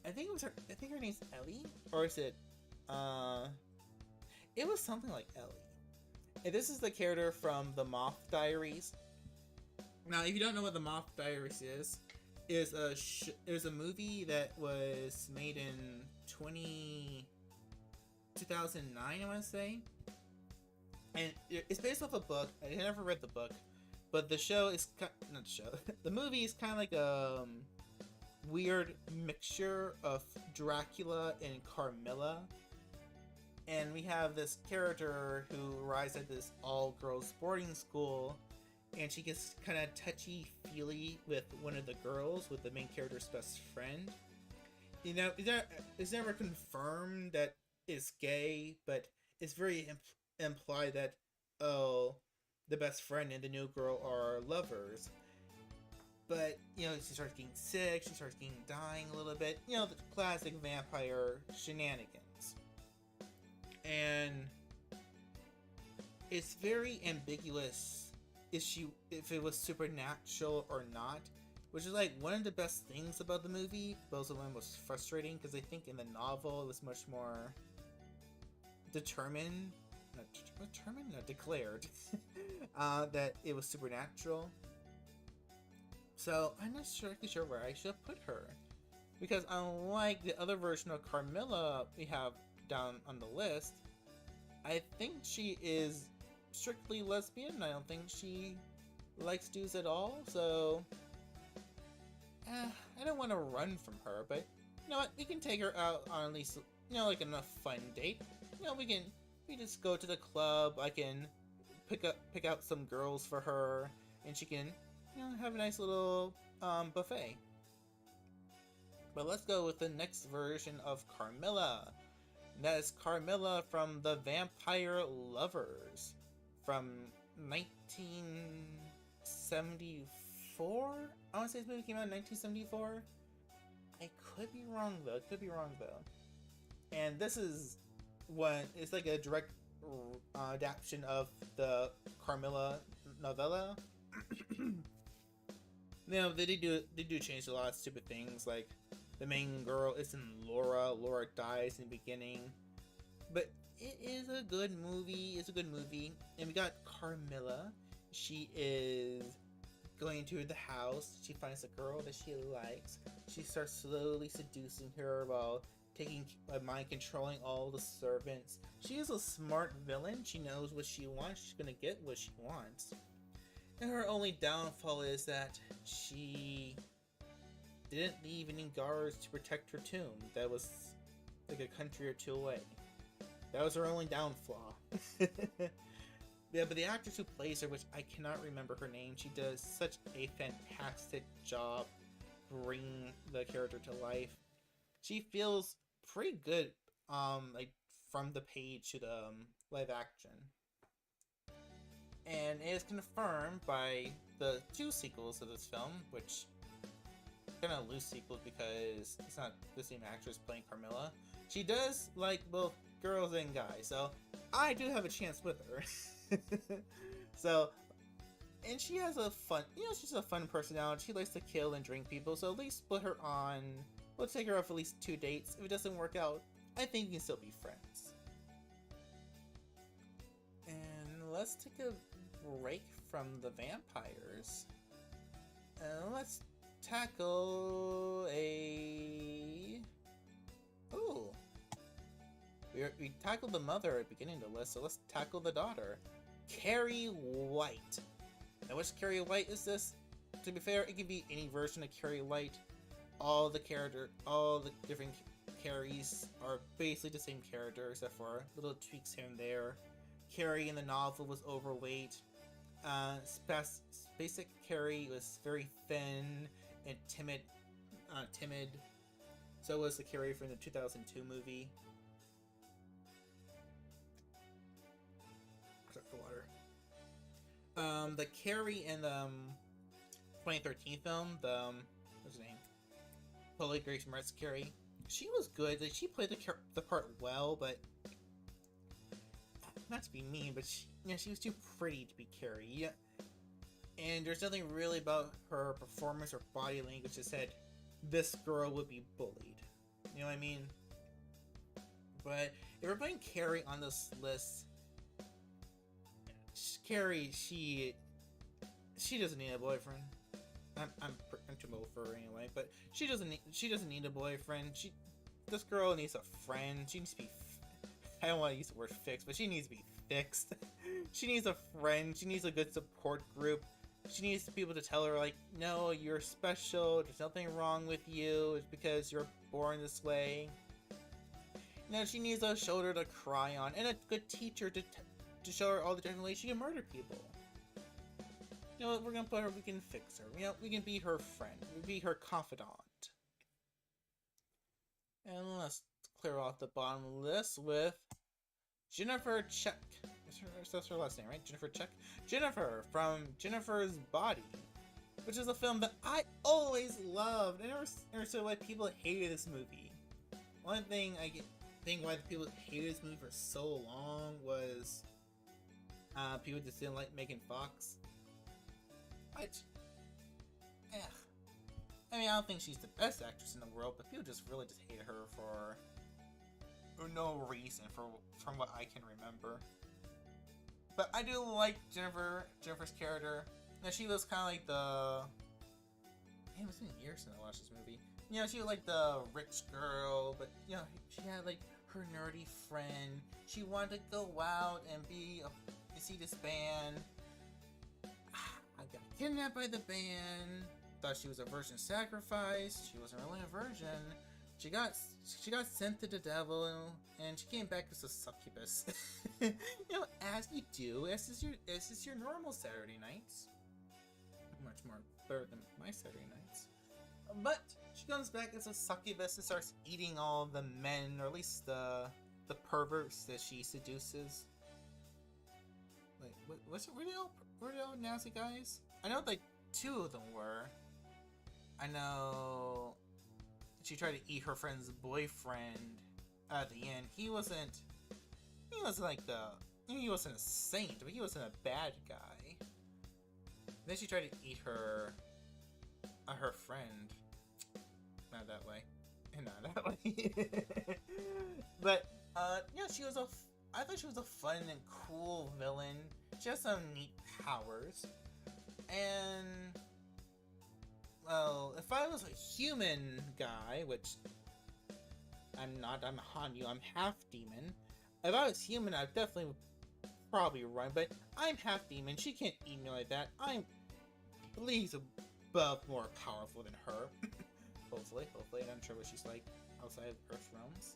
I think her name's Ellie, or is it? It was something like Ellie. And this is the character from the Moth Diaries. Now, if you don't know what the Moth Diaries is a movie that was made in 2009, I want to say. And it's based off a book. I never read the book, but the show is not the show. The movie is kind of like a weird mixture of Dracula and Carmilla. And we have this character who arrives at this all-girls boarding school, and she gets kind of touchy-feely with one of the girls, with the main character's best friend. You know, it's never confirmed that it's gay, but it's very implied that, oh, the best friend and the new girl are lovers. But, you know, she starts getting sick, she starts dying a little bit. You know, the classic vampire shenanigans. And it's very ambiguous if it was supernatural or not, which is like one of the best things about the movie. Both of them was frustrating because I think in the novel it was much more declared that it was supernatural. So I'm not exactly sure where I should put her, because unlike the other version of Carmilla we have down on the list, I think she is strictly lesbian. I don't think she likes dudes at all, so I don't want to run from her, but you know what, we can take her out on at least, you know, like a fun date. You know, we just go to the club. I can pick out some girls for her, and she can, you know, have a nice little buffet. But let's go with the next version of Carmilla. And that is Carmilla from the Vampire Lovers from 1974. I want to say this movie came out in 1974. I could be wrong though. And this is it's like a direct adaptation of the Carmilla novella. Now they do change a lot of stupid things, like the main girl isn't Laura. Laura dies in the beginning, but it is a good movie. And we got Carmilla. She is going to the house. She finds a girl that she likes. She starts slowly seducing her while mind controlling all the servants. She is a smart villain. She knows what she wants. She's gonna get what she wants. And her only downfall is that she didn't leave any guards to protect her tomb. That was like a country or two away. That was her only downfall. Yeah, but the actress who plays her, which I cannot remember her name, she does such a fantastic job bringing the character to life. She feels pretty good, like from the page to the live action. And it is confirmed by the 2 sequels of this film, which kind of loose sequels because it's not the same actress playing Carmilla. She does like both girls and guys, so I do have a chance with her. So, and she has a fun, she's a fun personality. She likes to kill and drink people, so at least put her on. We'll take her off at least 2 dates. If it doesn't work out, I think we can still be friends. And let's take a break from the vampires. And let's tackle a... Ooh. We tackled the mother at the beginning of the list, so let's tackle the daughter. Carrie White. Now, which Carrie White is this? To be fair, it can be any version of Carrie White. All the different Carries are basically the same character, except for little tweaks here and there. Carrie in the novel was overweight. Basic Carrie was very thin and timid. So was the Carrie from the 2002 movie. Sorry for water. The Carrie in the 2013 film, what's her name? Chloe Grace Moretz Carrie. She was good. Like, she played the part well, but not to be mean, but she was too pretty to be Carrie. Yeah. And there's nothing really about her performance or body language that said this girl would be bullied. You know what I mean? But if we're putting Carrie on this list, Carrie, she doesn't need a boyfriend. I'm too old for her anyway, but she doesn't need a boyfriend. This girl needs a friend. She needs to be. I don't want to use the word fixed, but she needs to be fixed. She needs a friend. She needs a good support group. She needs people to tell her, like, no, you're special. There's nothing wrong with you. It's because you're born this way. No, she needs a shoulder to cry on and a good teacher to show her all the different ways she can murder people. You know what? We're gonna put her. We can fix her. You know, we can be her friend. We can be her confidant. And let's clear off the bottom list with Jennifer Check. That's her last name, right? Jennifer Check. Jennifer from Jennifer's Body, which is a film that I always loved. I never understood why people hated this movie. One thing think why the people hated this movie for so long was people just didn't like Megan Fox. I mean, I don't think she's the best actress in the world, but people just really just hated her for no reason, from what I can remember. But I do like Jennifer's character. Now, she was kind of like the... Man, it's been years since I watched this movie. You know, she was like the rich girl, but, you know, she had like her nerdy friend. She wanted to go out and see this band. I got kidnapped by the band. Thought she was a virgin sacrifice. She wasn't really a virgin. She got sent to the devil, and she came back as a succubus. You know, as you do. As is your normal Saturday nights. Much more better than my Saturday nights. But she comes back as a succubus and starts eating all the men, or at least the perverts that she seduces. Like, were they all nasty guys? I know like 2 of them were. I know she tried to eat her friend's boyfriend at the end. He wasn't a saint, but he wasn't a bad guy. Then she tried to eat her friend. Not that way. Not that way. But yeah, I thought she was a fun and cool villain. She has some neat powers. And well, if I was a human guy, which I'm not, I'm Hanyu, I'm half demon. If I was human, I'd definitely probably run, but I'm half demon. She can't eat me like that. I'm at least above more powerful than her. Hopefully, and I'm sure what she's like outside of Earth realms.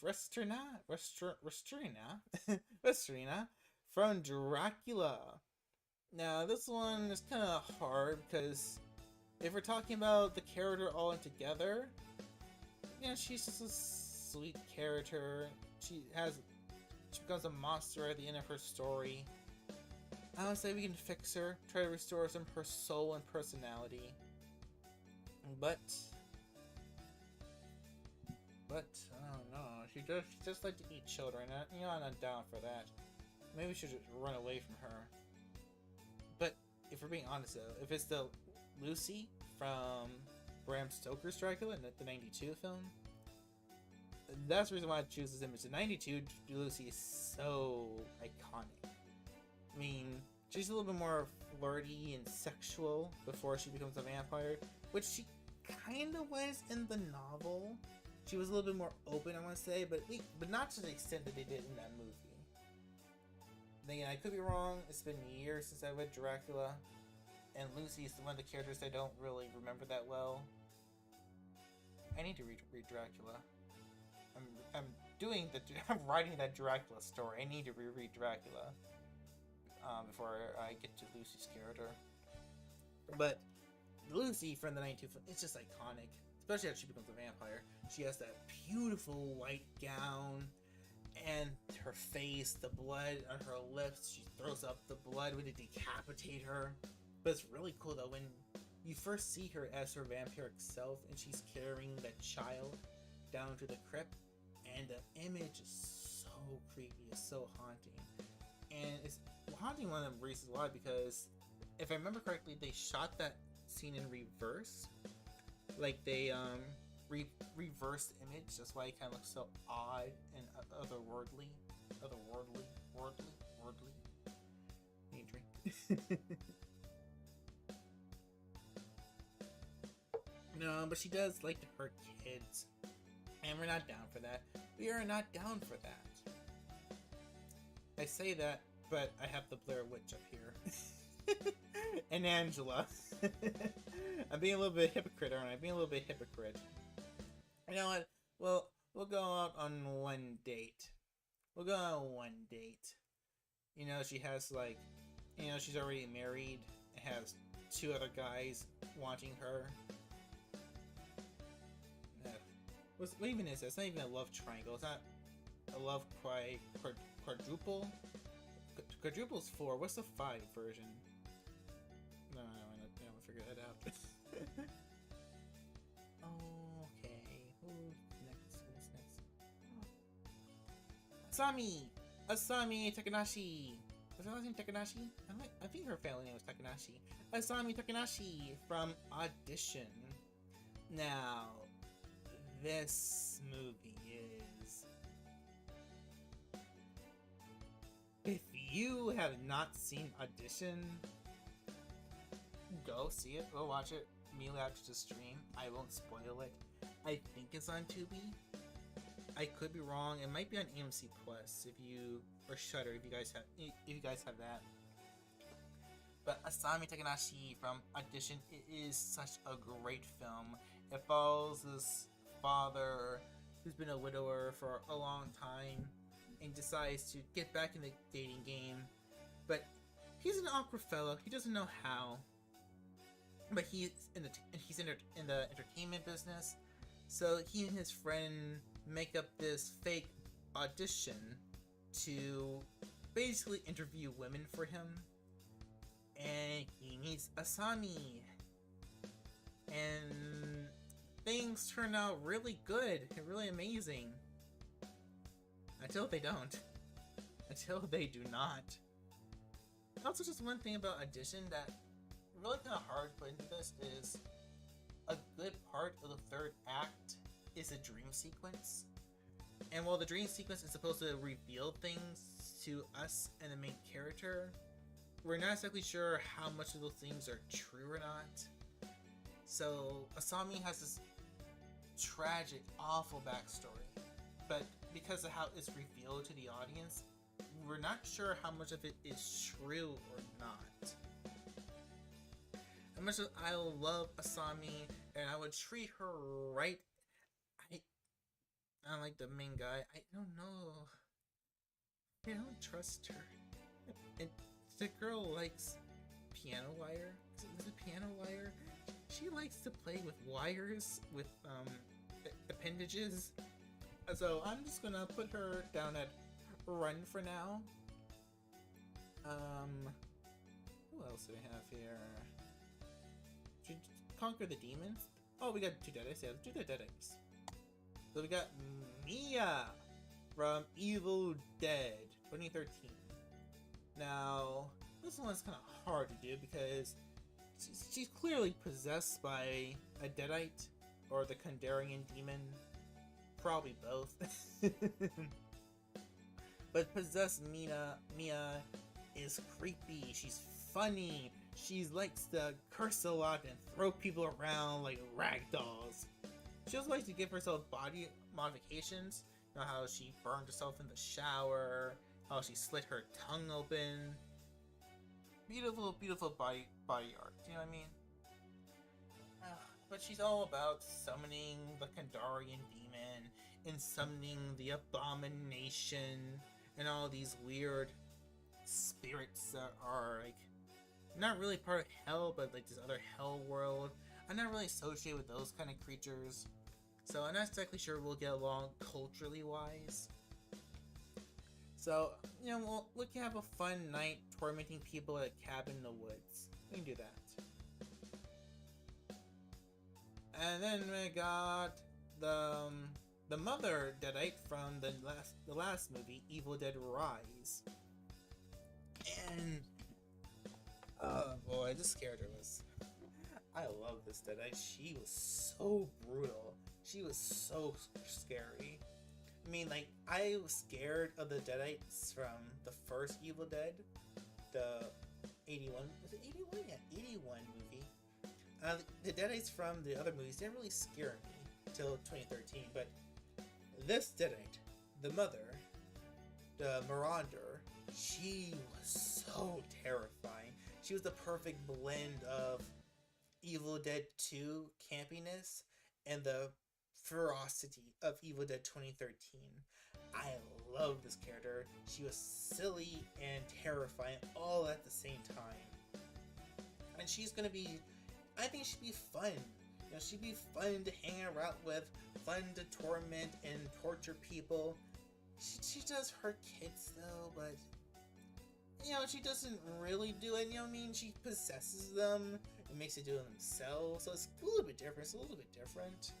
Restrina from Dracula. Now, this one is kind of hard because if we're talking about the character all in together, she's just a sweet character. She becomes a monster at the end of her story. I would say we can fix her, try to restore some of her soul and personality. But I don't know. She just like to eat children. I'm not down for that. Maybe we should just run away from her. But if we're being honest though, if it's the Lucy from Bram Stoker's Dracula, the '92 film, that's the reason why I choose this image. The '92 Lucy is so iconic. I mean, she's a little bit more flirty and sexual before she becomes a vampire, which she kind of was in the novel. She was a little bit more open, I want to say, but not to the extent that they did in that movie. Then again, I could be wrong. It's been years since I read Dracula, and Lucy is one of the characters I don't really remember that well. I need to read Dracula. I'm writing that Dracula story. I need to reread Dracula before I get to Lucy's character. But Lucy from the 92 film, it's just iconic. Especially as she becomes a vampire. She has that beautiful white gown and her face, the blood on her lips. She throws up the blood when they decapitate her. But it's really cool though when you first see her as her vampiric self and she's carrying that child down to the crypt, and the image is so creepy, it's so haunting. And it's haunting one of the reasons why, because if I remember correctly, they shot that scene in reverse. Like they reverse the image, that's why it kind of looks so odd and otherworldly. Need a drink. No, but she does like to hurt kids, and we're not down for that. We are not down for that. I say that, but I have the Blair Witch up here. and Angela. I'm being a little bit hypocrite, aren't I? Being a little bit hypocrite. You know what? Well, we'll go out on one date. We'll go on one date. You know, she has like, you know, she's already married. Has 2 other guys wanting her. What even is this? It's not even a love triangle. It's not a love quadruple. Quadruple's 4. What's the 5 version? No, I'm gonna figure that out. Okay. Who's next? Asami Takanashi. Was her last name Takanashi? I think her family name was Takanashi. Asami Takanashi from Audition. Now, this movie is... If you have not seen Audition, go see it. Go watch it immediately after the stream. I won't spoil it. I think it's on Tubi. I could be wrong. It might be on AMC Plus if you, or Shudder if you guys have that. But Asami Takanashi from Audition, it is such a great film. It follows this father who's been a widower for a long time and decides to get back in the dating game. But he's an awkward fellow. He doesn't know how. But he's in the entertainment business. So he and his friend make up this fake audition to basically interview women for him. And he meets Asami. And things turn out really good and really amazing. Until they don't. Until they do not. Also, just one thing about Audition that really kind of hard to put into this is a good part of the 3rd act is a dream sequence. And while the dream sequence is supposed to reveal things to us and the main character, we're not exactly sure how much of those things are true or not. So Asami has this tragic, awful backstory, but because of how it's revealed to the audience, we're not sure how much of it is true or not. As much as I love Asami and I would treat her right, I like the main guy. I don't know. I don't trust her. And the girl likes piano wire. Is it piano wire? She likes to play with wires, with appendages. So I'm just gonna put her down at run for now. Who else do we have here? Should conquer the demons? Oh, we got 2 deadies. Yeah, let's do the deadies. So we got Mia from Evil Dead 2013. Now, this one's kind of hard to do because she's clearly possessed by a deadite or the Kandarian demon. Probably both. But possessed Mia is creepy. She's funny. She likes to curse a lot and throw people around like rag dolls. She also likes to give herself body modifications. You know how she burned herself in the shower, how she slit her tongue open. Beautiful, beautiful body art. You know what I mean? But she's all about summoning the Kandarian demon and summoning the abomination and all these weird spirits that are like not really part of hell, but like this other hell world. I'm not really associated with those kind of creatures, so I'm not exactly sure we'll get along culturally wise. So, you know, we can have a fun night tormenting people at a cabin in the woods. We can do that. And then we got the mother deadite from the last movie, Evil Dead Rise. And oh boy, this character was... I love this deadite. She was so brutal. She was so scary. I mean, like, I was scared of the deadites from the first Evil Dead, the 81. Was it 81? Yeah, 81 movie. The deadites from the other movies didn't really scare me until 2013, but this deadite, the mother, the Marauder, she was so terrifying. She was the perfect blend of Evil Dead 2 campiness and the ferocity of Evil Dead 2013. I love this character. She was silly and terrifying all at the same time. And she's gonna be, I think she'd be fun. You know, she'd be fun to hang around with, fun to torment and torture people. She does hurt kids though, but you know, she doesn't really do it. You know what I mean? She possesses them and makes it do it themselves. So it's a little bit different. It's a little bit different.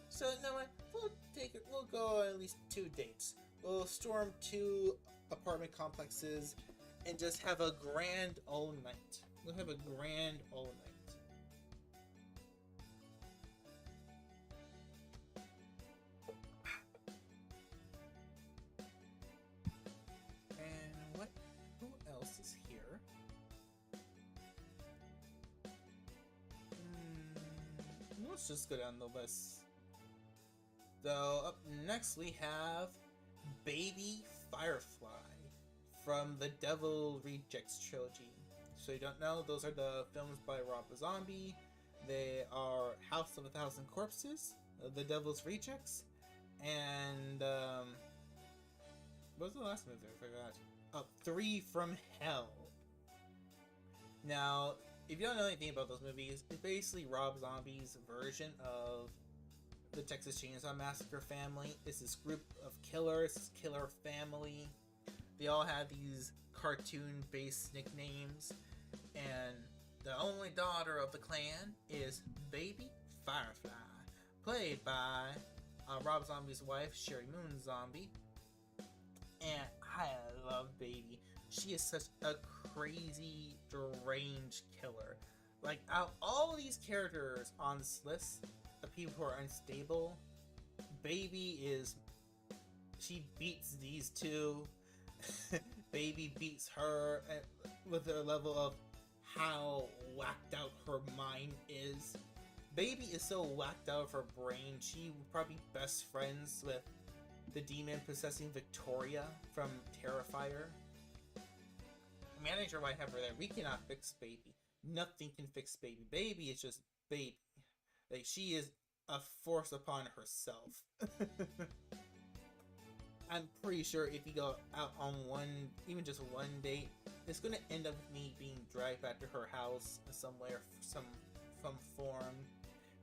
So no, we'll go on at least 2 dates. We'll storm 2 apartment complexes and just have a grand old night. We'll have a grand old night. Who else is here? Let's just go down the list. So up next we have Baby Firefly from the Devil Rejects trilogy. So you don't know, those are the films by Rob Zombie. They are House of a Thousand Corpses, The Devil's Rejects, and what was the last movie? I forgot. 3 from Hell. Now, if you don't know anything about those movies, it's basically Rob Zombie's version of the Texas Chainsaw Massacre family. It's this group of killers, this killer family. They all have these cartoon-based nicknames, and the only daughter of the clan is Baby Firefly, played by Rob Zombie's wife, Sherry Moon Zombie. And I love Baby. She is such a crazy, deranged killer. Like, out of all these characters on this list of people who are unstable, Baby is... she beats these 2. Baby beats her with her level of how whacked out her mind is. Baby is so whacked out of her brain, she would probably be best friends with the demon possessing Victoria from Terrifier. Manager might have her there. We cannot fix Baby. Nothing can fix Baby. Baby is just Baby. Like, she is a force upon herself. I'm pretty sure if you go out on even just one date, it's gonna end up with me being dragged back to her house somewhere, some form.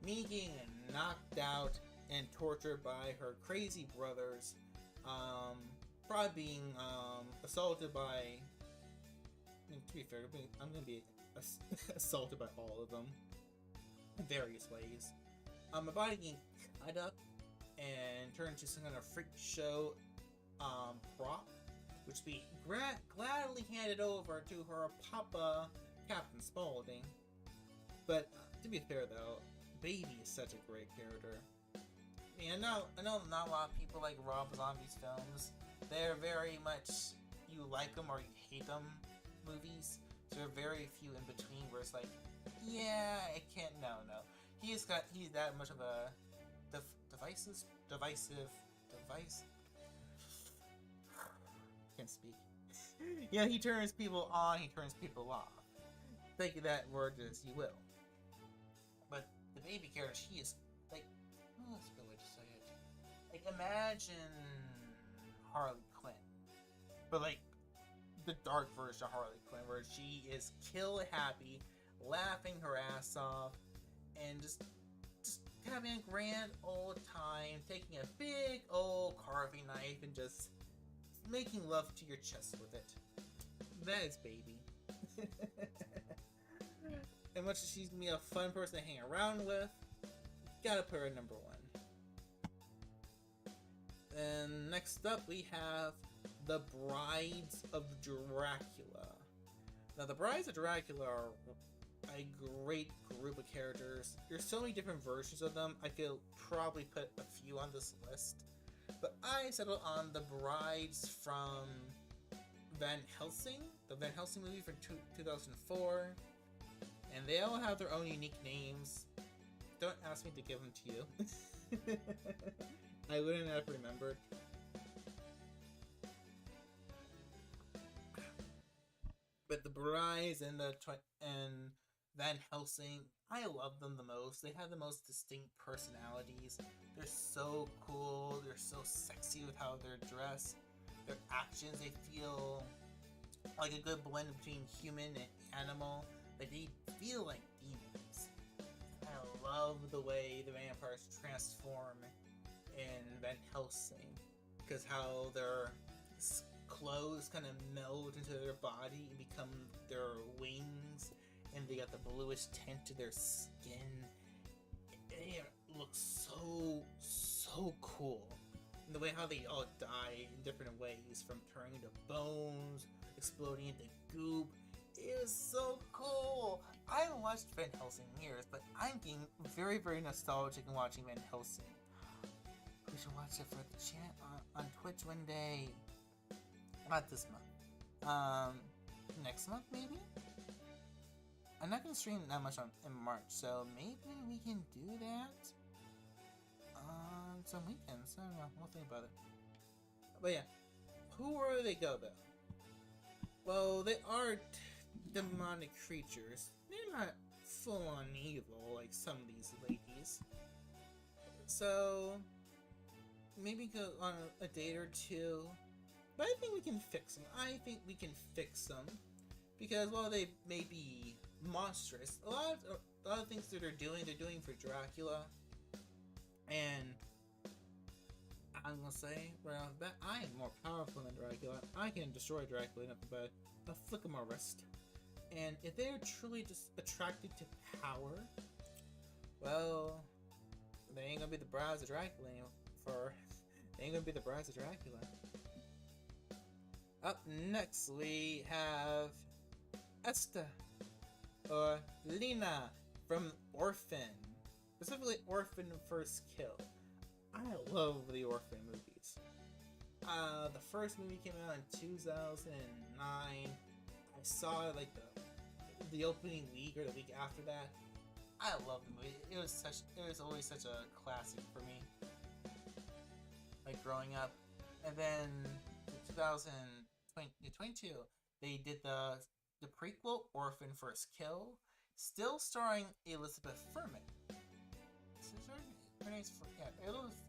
Me getting knocked out and tortured by her crazy brothers. Probably being assaulted by... to be fair, I'm gonna be assaulted by all of them in various ways. My body getting cut up and turned into some kind of freak show prop, which be gladly handed over to her papa, Captain Spaulding. But to be fair though, Baby is such a great character. I mean, I know not a lot of people like Rob Zombie's films. They're very much you like them or you hate them movies. So there are very few in between where it's like, yeah, I can't. No. He's that much of a divisive. Can't speak. Yeah, he turns people on, he turns people off. Take that word as you will. But the Baby character, she is like, oh, that's a good way to say it. Like, imagine Harley Quinn, but like the dark version of Harley Quinn, where she is kill happy, laughing her ass off, and just having a grand old time, taking a big old carving knife and just making love to your chest with it. That is Baby. And much as she's gonna be a fun person to hang around with, gotta put her at number 1. And next up we have the Brides of Dracula. Now the Brides of Dracula are a great group of characters. There's so many different versions of them, I could probably put a few on this list. But I settled on the Brides from Van Helsing, the Van Helsing movie from 2004. And they all have their own unique names. Don't ask me to give them to you. I wouldn't have remembered. But the Brides and and Van Helsing, I love them the most. They have the most distinct personalities. They're so cool. They're so sexy with how they're dressed. Their actions, they feel like a good blend between human and animal. Like they feel like demons. I love the way the vampires transform in Van Helsing, because how their clothes kind of meld into their body and become their wings, and they got the bluish tint to their skin. It looks so cool. And the way how they all die in different ways, from turning into bones, exploding into goop. It is so cool. I haven't watched Van Helsing in years, but I'm getting very nostalgic in watching Van Helsing. We should watch it for the chat on Twitch one day. Not this month. Next month maybe? I'm not gonna stream that much in March, so maybe we can do that on some weekends. I don't know. We'll think about it. But yeah, who are they go though? Well, they are demonic creatures. They're not full on evil like some of these ladies. So maybe go on a date or two. But I think we can fix them. Because while they may be monstrous, a lot of things that they're doing for Dracula. And I'm gonna say right off the bat, I am more powerful than Dracula. I can destroy Dracula in a flick of my wrist. And if they're truly just attracted to power, well, they ain't gonna be the brides of Dracula anymore. They ain't gonna be the brides of Dracula. Up next, we have Esther, or Lena from Orphan. Specifically, Orphan First Kill. I love the Orphan movies. The first movie came out in 2009. I saw it like the opening week or the week after that. I love the movie. It was always such a classic for me. Like growing up. And then in 2022, they did the prequel Orphan First Kill, still starring Elizabeth Furman. Her name's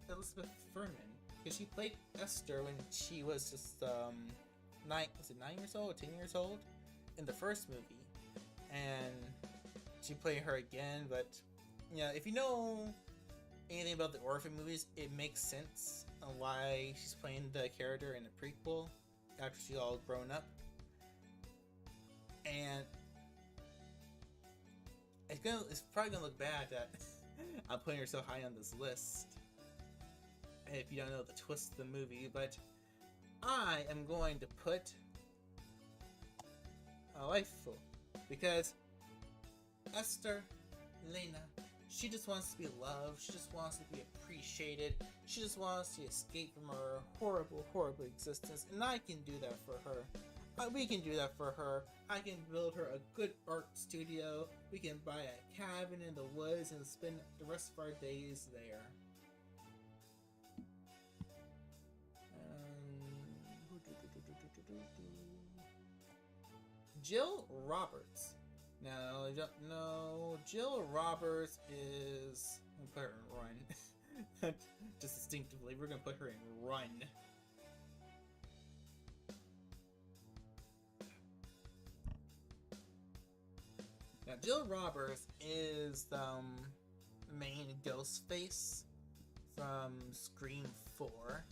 Elizabeth Furman, because she played Esther when she was just 9 years old, 10 years old in the first movie, and she played her again. But yeah, if you know anything about the Orphan movies, it makes sense on why she's playing the character in the prequel after she's all grown up. And it's probably gonna look bad that I'm putting her so high on this list, if you don't know the twist of the movie, but I am going to put a waifu, because Esther, Lena, she just wants to be loved, she just wants to be appreciated, she just wants to escape from her horrible existence, and I can do that for her. We can do that for her. I can build her a good art studio. We can buy a cabin in the woods and spend the rest of our days there. Jill Roberts. No, Jill Roberts is... I'm gonna put her in Run. Just instinctively, we're gonna put her in Run. Now, Jill Roberts is the main ghost face from Scream 4.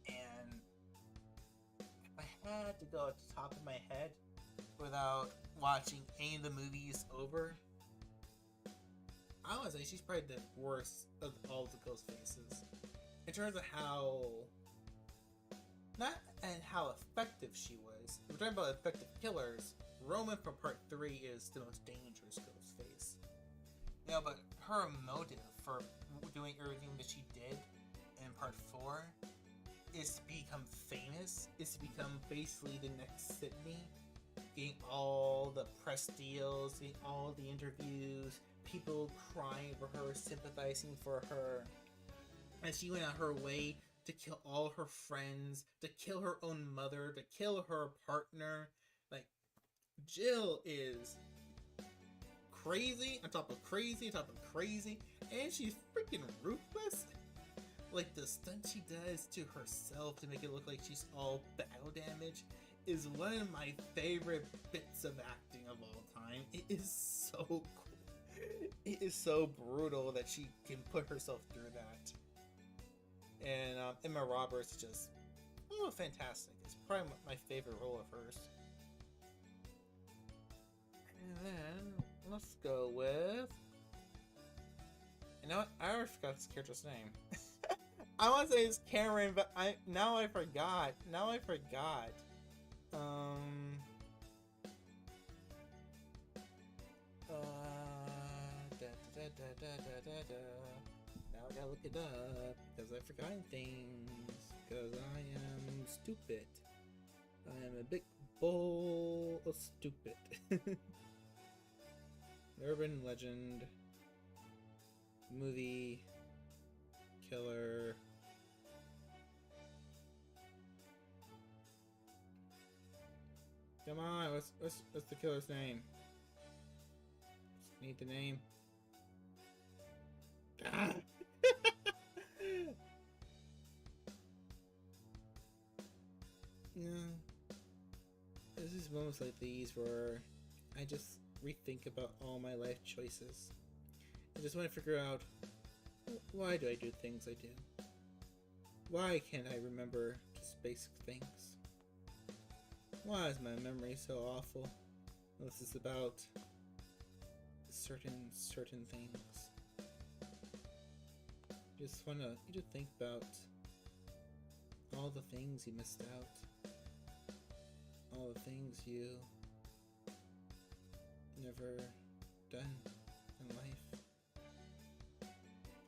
And if I had to go at the top of my head without watching any of the movies over, I would say she's probably the worst of all the ghost faces. In terms of how... not and how effective she was. We're talking about effective killers. Roman from Part 3 is the most dangerous ghost face. You know, but her motive for doing everything that she did in Part 4 is to become famous, is to become basically the next Sydney, getting all the press deals, getting all the interviews, people crying for her, sympathizing for her. And she went out her way to kill all her friends, to kill her own mother, to kill her partner. Like, Jill is crazy on top of crazy on top of crazy, and she's freaking ruthless. Like the stunt she does to herself to make it look like she's all battle damage is one of my favorite bits of acting of all time. It is so cool. It is so brutal that she can put herself through that. And Emma Roberts just, oh, fantastic. It's probably my favorite role of hers. And then let's go with. You know what? I already forgot this character's name. I want to say it's Karen, but I forgot. Now I forgot. Now I gotta look it up because I've forgotten things. Because I am stupid. I am a big bowl of stupid. Urban legend, movie, killer. Come on, what's the killer's name? Just need the name. Ah. No. There's just moments like these where I just rethink about all my life choices. I just want to figure out, why do I do things I do? Why can't I remember just basic things? Why is my memory so awful? This is about certain things. You just think about all the things you missed out. All the things you never done in life.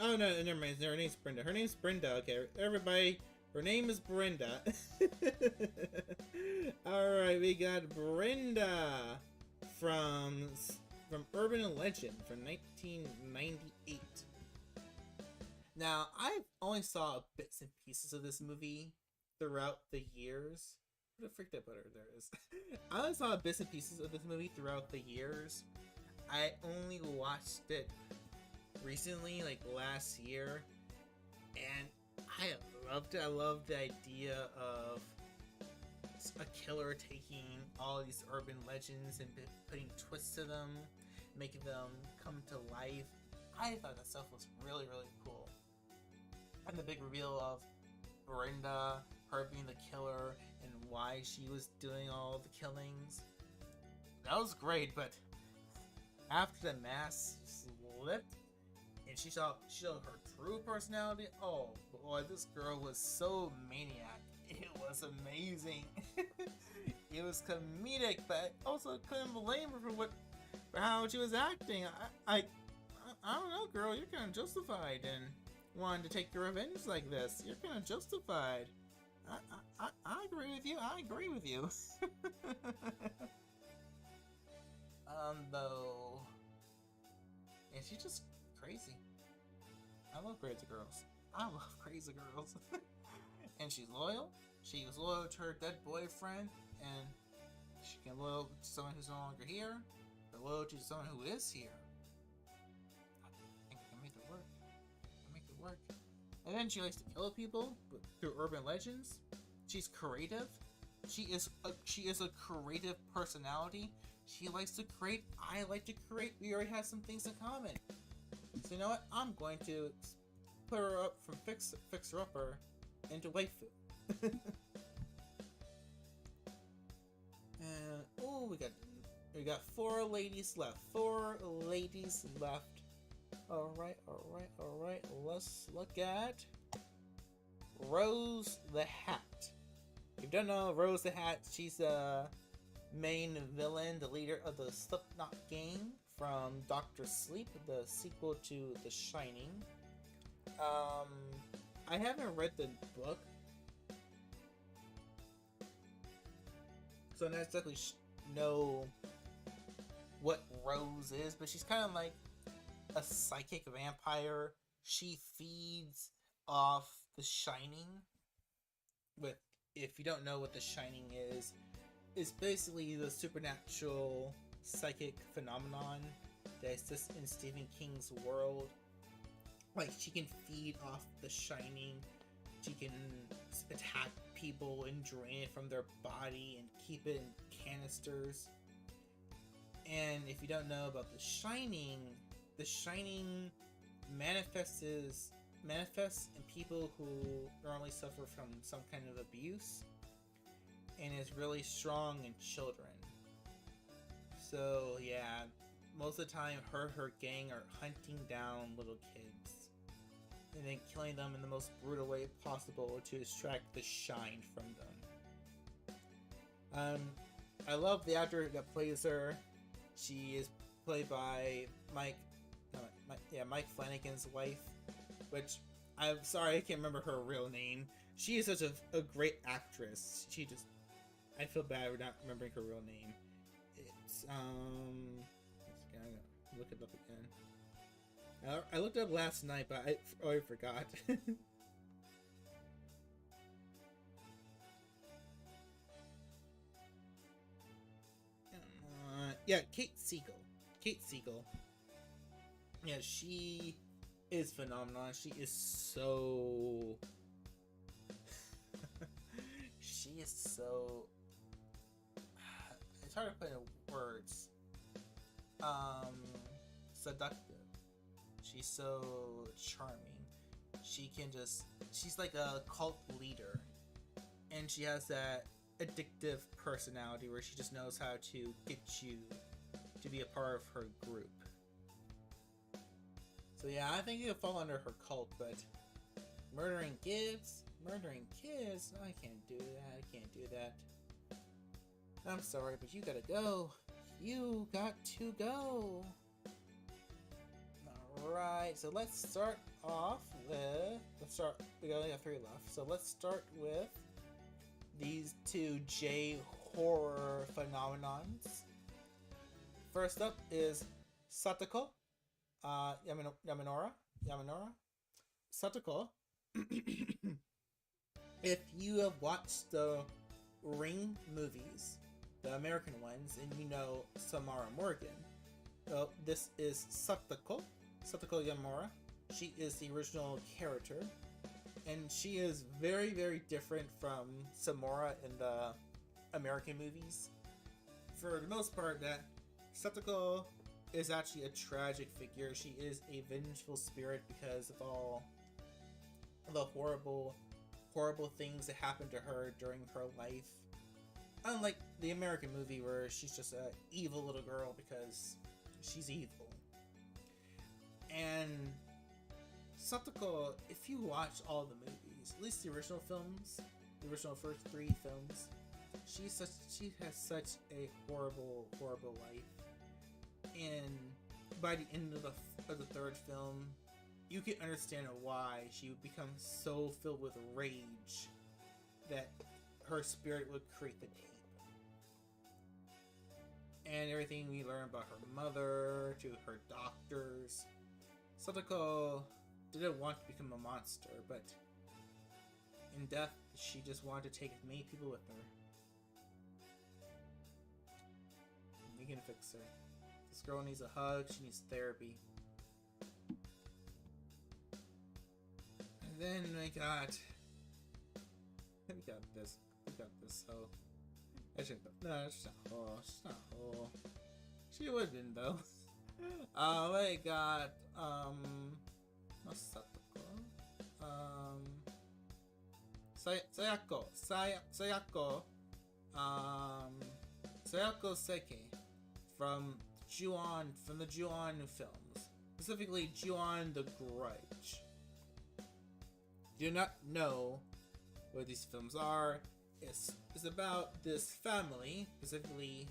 Oh no, never mind. Her name's Brenda. Her name's Brenda. Okay, everybody. Her name is Brenda. Alright, we got Brenda from Urban Legend from 1998. Now, I've only saw bits and pieces of this movie throughout the years. What a freaked out butter there is. I only saw bits and pieces of this movie throughout the years. I only watched it recently, like last year, and I loved it. I loved the idea of a killer taking all these urban legends and putting twists to them, making them come to life. I thought that stuff was really, really cool. And the big reveal of Brenda, her being the killer, and why she was doing all the killings. That was great, but after the mask slipped and she showed her true personality, oh boy, this girl was so maniac. It was amazing. It was comedic, but I also couldn't blame her for how she was acting. I don't know, girl, you're kind of justified in wanting to take your revenge like this. You're kind of justified. I agree with you. I agree with you. Though, yeah, she's just crazy. I love crazy girls. I love crazy girls. And she's loyal. She was loyal to her dead boyfriend, and she can loyal to someone who's no longer here, but loyalty to someone who is here. I think I can make it work. I can make it work. And then she likes to kill people through urban legends. She's creative. She is a creative personality. She likes to create. I like to create. We already have some things in common. So you know what? I'm going to put her up from fixer upper into waifu. And oh, we got 4 ladies left. 4 ladies left. All right. Let's look at Rose the Hat. If you don't know Rose the Hat, she's the main villain, the leader of the Slipknot gang from Doctor Sleep, the sequel to The Shining. I haven't read the book, so I don't exactly know what Rose is, but she's kind of like a psychic vampire. She feeds off The Shining. If you don't know what The Shining is, is basically the supernatural psychic phenomenon that exists in Stephen King's world. Like, she can feed off the Shining, she can attack people and drain it from their body and keep it in canisters. And if you don't know about the Shining manifests in people who normally suffer from some kind of abuse, and is really strong in children. So yeah, most of the time her gang are hunting down little kids and then killing them in the most brutal way possible to extract the shine from them. I love the actor that plays her. She is played by Mike Flanagan's wife, which I'm sorry I can't remember her real name. She is such a great actress. I feel bad for not remembering her real name. It's I'm gonna look it up again. I looked it up last night, but I already forgot. Yeah, Kate Siegel. Kate Siegel. Yeah, she is phenomenal. She is so... she is so... It's hard to put in words. Seductive. She's so charming. She's like a cult leader. And she has that addictive personality where she just knows how to get you to be a part of her group. So yeah, I think it'll fall under her cult, but murdering kids? I can't do that. I can't do that. I'm sorry, but you gotta go. You got to go. Alright, so let's start off with... we only have 3 left. So let's start with these 2 J-horror phenomenons. First up is Satoko Yamanora. Satoko. If you have watched the Ring movies, the American ones, and you know Samara Morgan, well, this is Satoko Yamamura. She is the original character, and she is very, very different from Samara in the American movies. For the most part, that Satoko is actually a tragic figure. She is a vengeful spirit because of all the horrible things that happened to her during her life. Unlike the American movie where she's just an evil little girl because she's evil. And Satoko, if you watch all the movies, at least the original films, the original first 3 films, she has such a horrible life. And by the end of the 3rd film, you can understand why she would become so filled with rage that her spirit would create the tape. And everything we learn about her mother, to her doctors. Satoko didn't want to become a monster, but in death, she just wanted to take as many people with her. We can fix her. This girl needs a hug, she needs therapy. And then we got this hoe. Actually, no, she's not hoe. She's not hoe. She would have been though. We got not Satoko. Sayako Seke from the Ju-on films, specifically Ju-on the Grudge. Do not know what these films are. It's about this family, specifically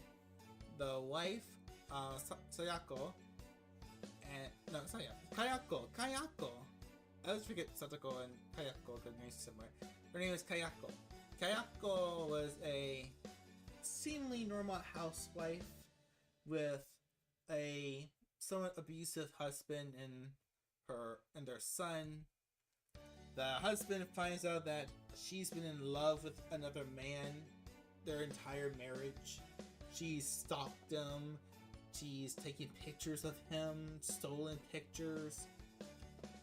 the wife, Sayako, and Kayako. I always forget Satoko and Kayako because names are similar. Her name is Kayako. Kayako was a seemingly normal housewife with a somewhat abusive husband and their son. The husband finds out that she's been in love with another man, their entire marriage. She's stalked him. She's taken pictures of him, stolen pictures,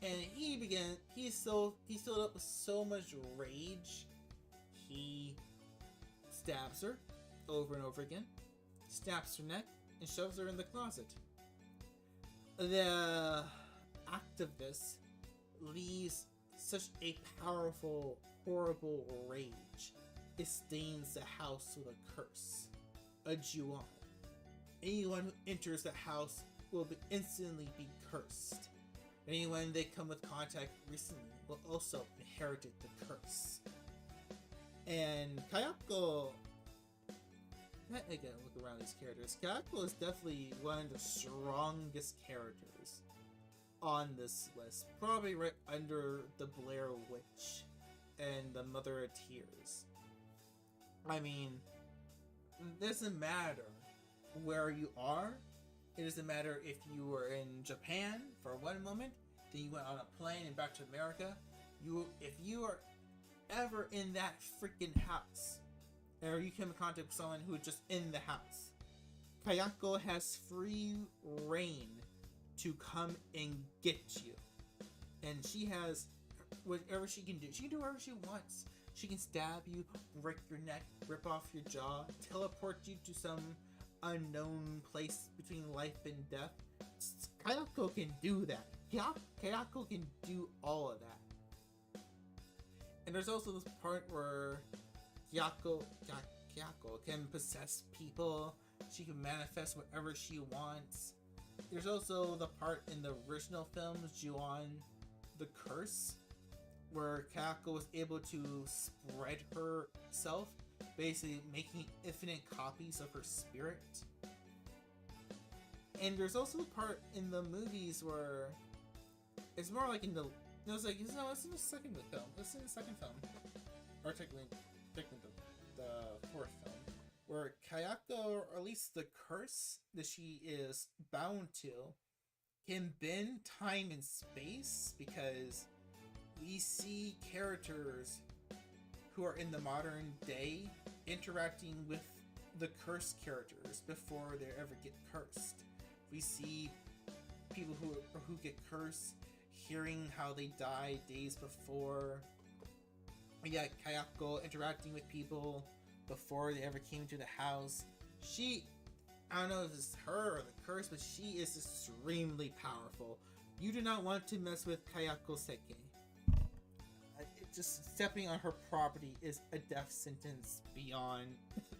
and he filled up with so much rage. He stabs her over and over again, snaps her neck, and shoves her in the closet. The act of this leaves such a powerful, horrible rage. It stains the house with a curse, a Juon. Anyone who enters the house will instantly be cursed. Anyone they come with contact recently will also inherit the curse. And Kayako, again, look around these characters. Kayako is definitely one of the strongest characters on this list. Probably right under the Blair Witch and the Mother of Tears. I mean, it doesn't matter where you are. It doesn't matter if you were in Japan for one moment, then you went on a plane and back to America. If you are ever in that freaking house, or you come in contact with someone who is just in the house, Kayako has free reign to come and get you. And she has whatever she can do. She can do whatever she wants. She can stab you, break your neck, rip off your jaw, teleport you to some unknown place between life and death. Kayako can do that. Kayako can do all of that. And there's also this part where Kayako can possess people. She can manifest whatever she wants. There's also the part in the original films, Ju-on the Curse, where Kayako was able to spread herself, basically making infinite copies of her spirit. And there's also the part in the movies where it's more like in the... No, it's like, no, it's in the second film. It's in the second film. Or technically the fourth film. Where Kayako, or at least the curse that she is bound to, can bend time and space, because we see characters who are in the modern day interacting with the cursed characters before they ever get cursed. We see people who get cursed hearing how they died days before. We got Kayako interacting with people before they ever came to the house. I don't know if it's her or the curse, but she is extremely powerful. You do not want to mess with Kayako Seke. Just stepping on her property is a death sentence beyond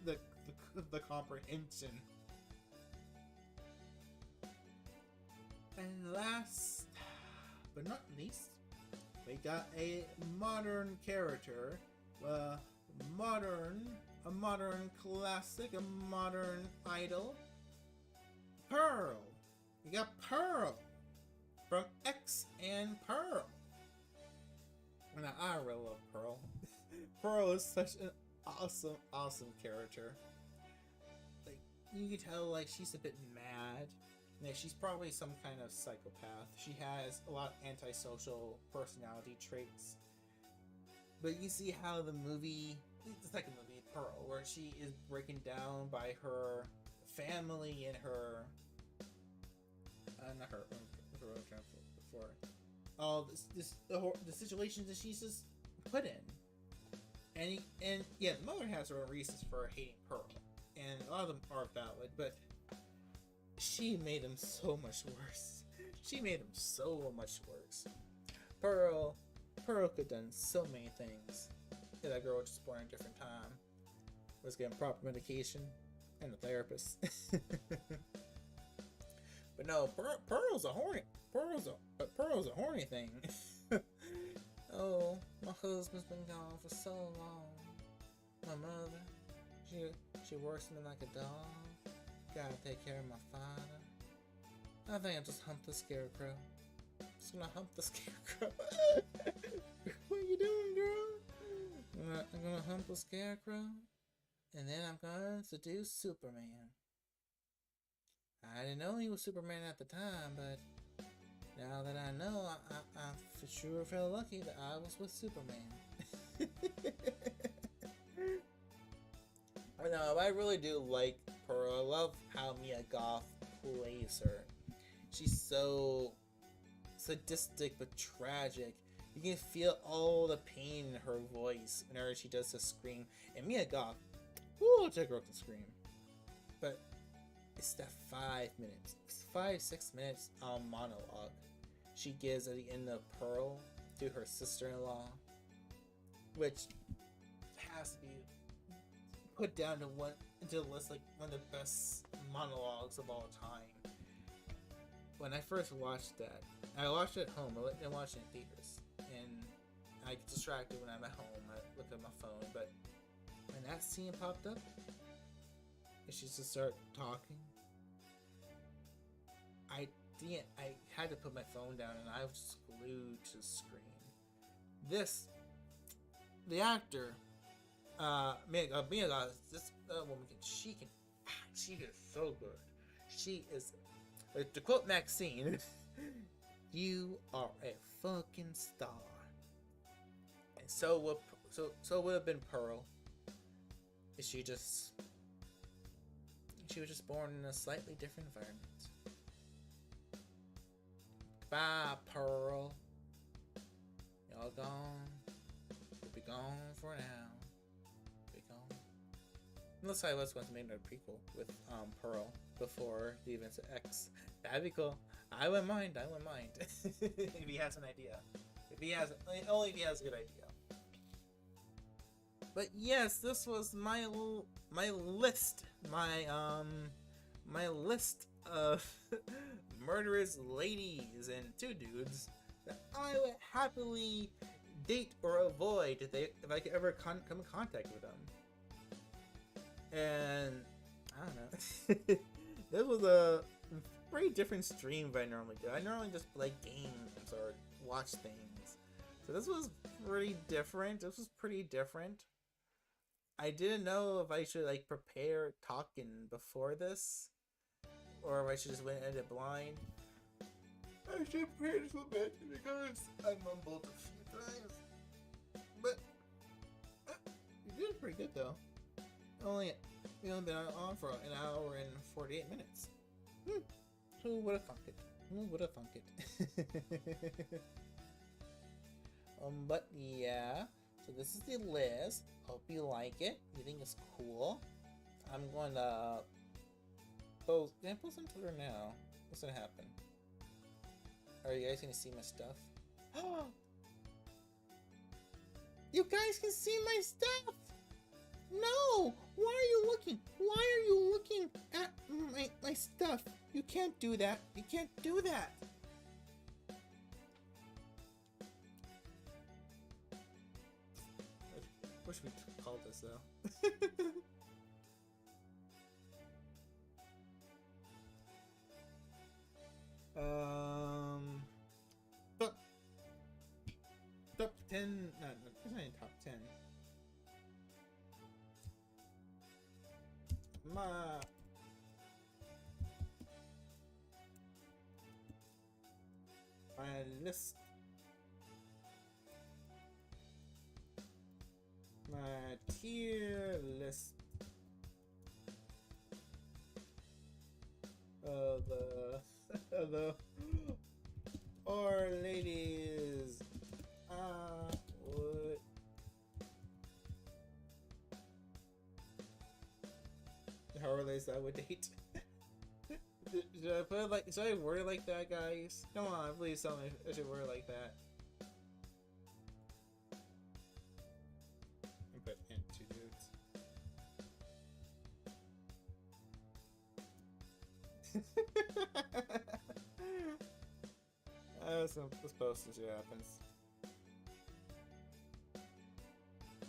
the comprehension. And last but not least, we got a modern character, a modern classic, a modern idol, Pearl. We got Pearl from X and Pearl. Now, I really love Pearl. Pearl is such an awesome character. Like, you can tell, like, she's a bit mad. Like, she's probably some kind of psychopath. She has a lot of antisocial personality traits. But you see how the second movie, Pearl, where she is breaking down by her family and her... not her, before. All the situations that she's just put in, and yeah, the mother has her own reasons for hating Pearl, and a lot of them are valid, but she made them so much worse. She made them so much worse. Pearl could have done so many things. Yeah, that girl was just born at a different time, was getting proper medication and a therapist. But no, Pearl's a horny thing. Oh, my husband's been gone for so long. My mother, she works me like a dog. Gotta take care of my father. I think I'll just hump the scarecrow. Just gonna hump the scarecrow. What are you doing, girl? I'm gonna hump the scarecrow, and then I'm gonna seduce Superman. I didn't know he was Superman at the time, but now that I know, I for sure feel lucky that I was with Superman. I know, I really do like Pearl. I love how Mia Goth plays her. She's so sadistic but tragic. You can feel all the pain in her voice whenever she does the scream. And Mia Goth, ooh, check her up to scream. But it's that 5 minutes, 5-6 minutes monologue she gives at the end of Pearl to her sister-in-law, which has to be put down to the list like one of the best monologues of all time. When I first watched that, I watched it at home. I didn't watch it in theaters, and I get distracted when I'm at home. I look at my phone, but when that scene popped up, and she just started talking, I had to put my phone down, and I was just glued to the screen. The actor, Mia Goth, this woman she is so good. She is, to quote Maxine, you are a fucking star. And so would have been Pearl. She was just born in a slightly different environment. Bye, Pearl. Y'all gone. We'll be gone for now. Be gone. Unless I was going to make another prequel with Pearl before the events of X. That'd be cool. I wouldn't mind. If he has an idea. Only if he has a good idea. But yes, this was my list. My list of murderous ladies and two dudes that I would happily date or avoid if I could ever come in contact with them. And I don't know. This was a very different stream than I normally do. I normally just play games or watch things. So this was pretty different. I didn't know if I should like prepare talking before this, or if I should just went in it blind. I should prepare just a bit because I mumbled a few times. But you did pretty good though. We only been on for an hour and 48 minutes. Who would have thunk it? But yeah. So this is the list. Hope you like it. You think it's cool. I'm going to post. Can I post on Twitter now? What's gonna happen? Are you guys gonna see my stuff? You guys can see my stuff. No! Why are you looking? Why are you looking at my stuff? You can't do that. You can't do that. What should we call this though? Top 10. No, it's not even top 10. My list. My tier list of the or ladies I would horror ladies I would date. Should I word it like that, guys? Come on, please tell me I should word it like that. Put in two dudes. Let's post and see what happens.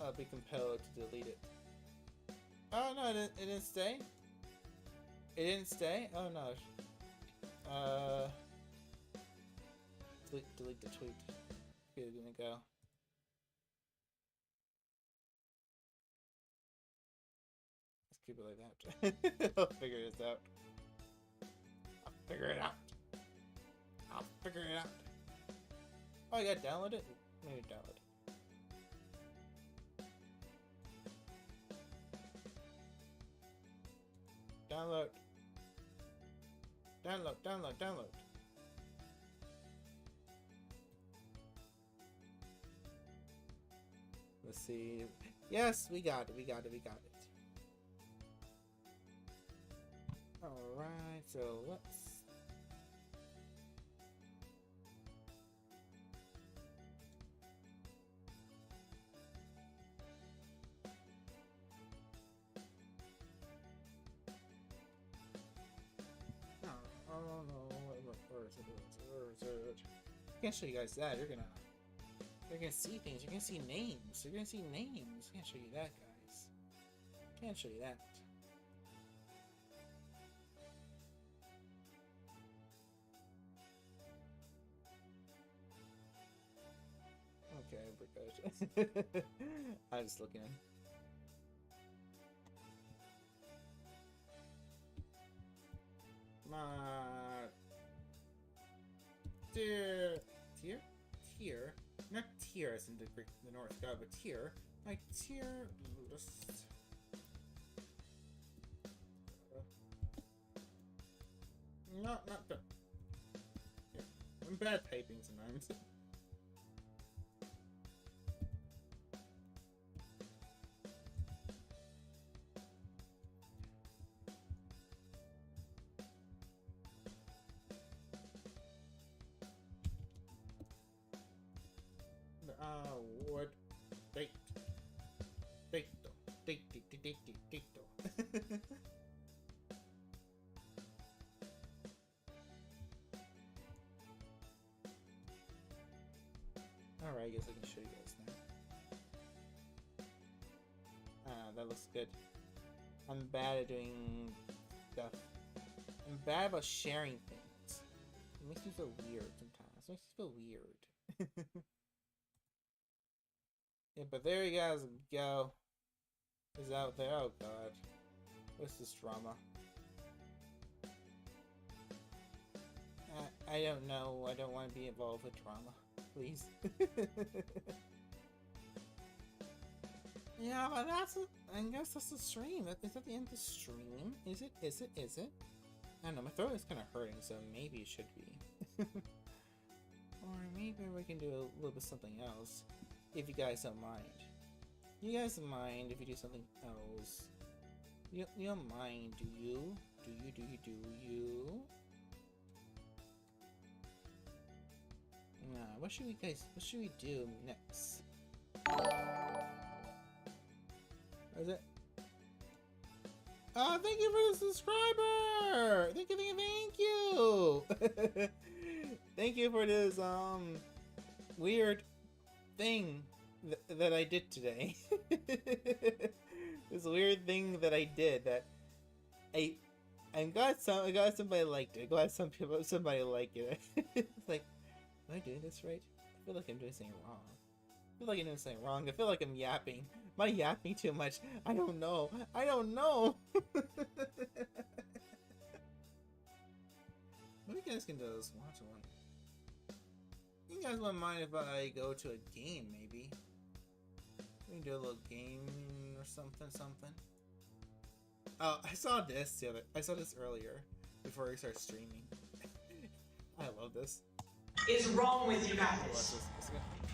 I'll be compelled to delete it. Oh no, it didn't stay? It didn't stay? Oh no. Delete the tweet. Okay, we're gonna go. Let's keep it like that. I'll figure this out. I'll figure it out. Oh, I gotta download it? Maybe download it. Download. Download, download, download. Let's see. Yes, we got it, we got it, we got it. Alright, so let's... Oh no, where is it? I can't show you guys that. You're gonna see things. You're gonna see names. You're gonna see names. Can't show you that, guys. Can't show you that. Okay, we're good. I'm just looking. My tier, not tier as in the North God, but tier. My tier list. Not the. Yeah, I'm bad at typing sometimes. What? Date. Alright, I guess I can show you guys now. That looks good. I'm bad at doing stuff. I'm bad about sharing things. It makes me feel weird sometimes. It makes me feel weird. Yeah, but there you guys go. Is out there. Oh god. What's this drama? I don't know. I don't want to be involved with drama. Please. Yeah, but I guess that's the stream. Is that the end of the stream? Is it? Is it? Is it? I don't know. My throat is kind of hurting, so maybe it should be. Or maybe we can do a little bit something else. If you guys don't mind. You guys don't mind if you do something else? You don't mind, do you? Do you? Nah, what should we do next? What is it? Oh, thank you for the subscriber! Thank you! Thank you for this, weird thing that I did today. This weird thing that I did that I'm glad somebody liked it. I'm glad somebody liked it. It's like, am I doing this right? I feel like I'm doing something wrong. I feel like I'm doing something wrong. I feel like I'm yapping. Am I yapping too much? I don't know. I don't know. What you guys can do is watch one. You guys wouldn't mind if I go to a game, maybe? We can do a little game or something. Oh, I saw this earlier before we start streaming. I love this. Is wrong with you guys?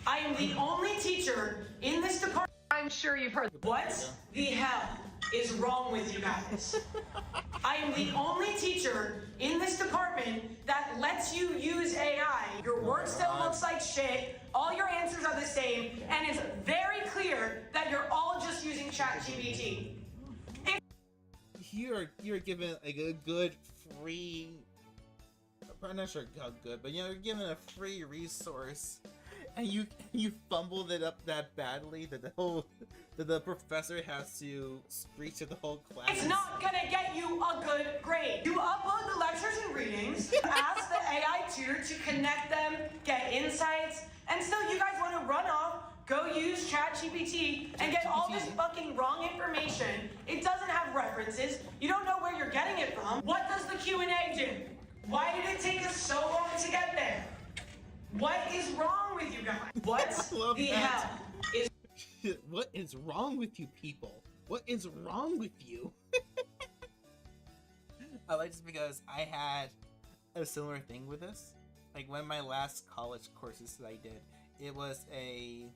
I am the only teacher in this department. I'm sure you've heard. What the hell is wrong with you guys? I am the only teacher in this department that lets you use AI. Your work still looks like shit. All your answers are the same, and it's very clear that you're all just using ChatGPT. You're given like a good free. I'm not sure how good, but you're given a free resource, and you fumbled it up that badly that the professor has to screech to the whole class. It's not gonna get you a good grade. You upload the lectures and readings, ask the AI tutor to connect them, get insights, and still you guys want to run off, go use ChatGPT and get all this fucking wrong information. It doesn't have references. You don't know where you're getting it from. What does the Q&A do? Why did it take us so long to get there? What is wrong with you guys? What the hell is... What is wrong with you people? What is wrong with you? I like this because I had a similar thing with this. Like one of my last college courses that I did, it was a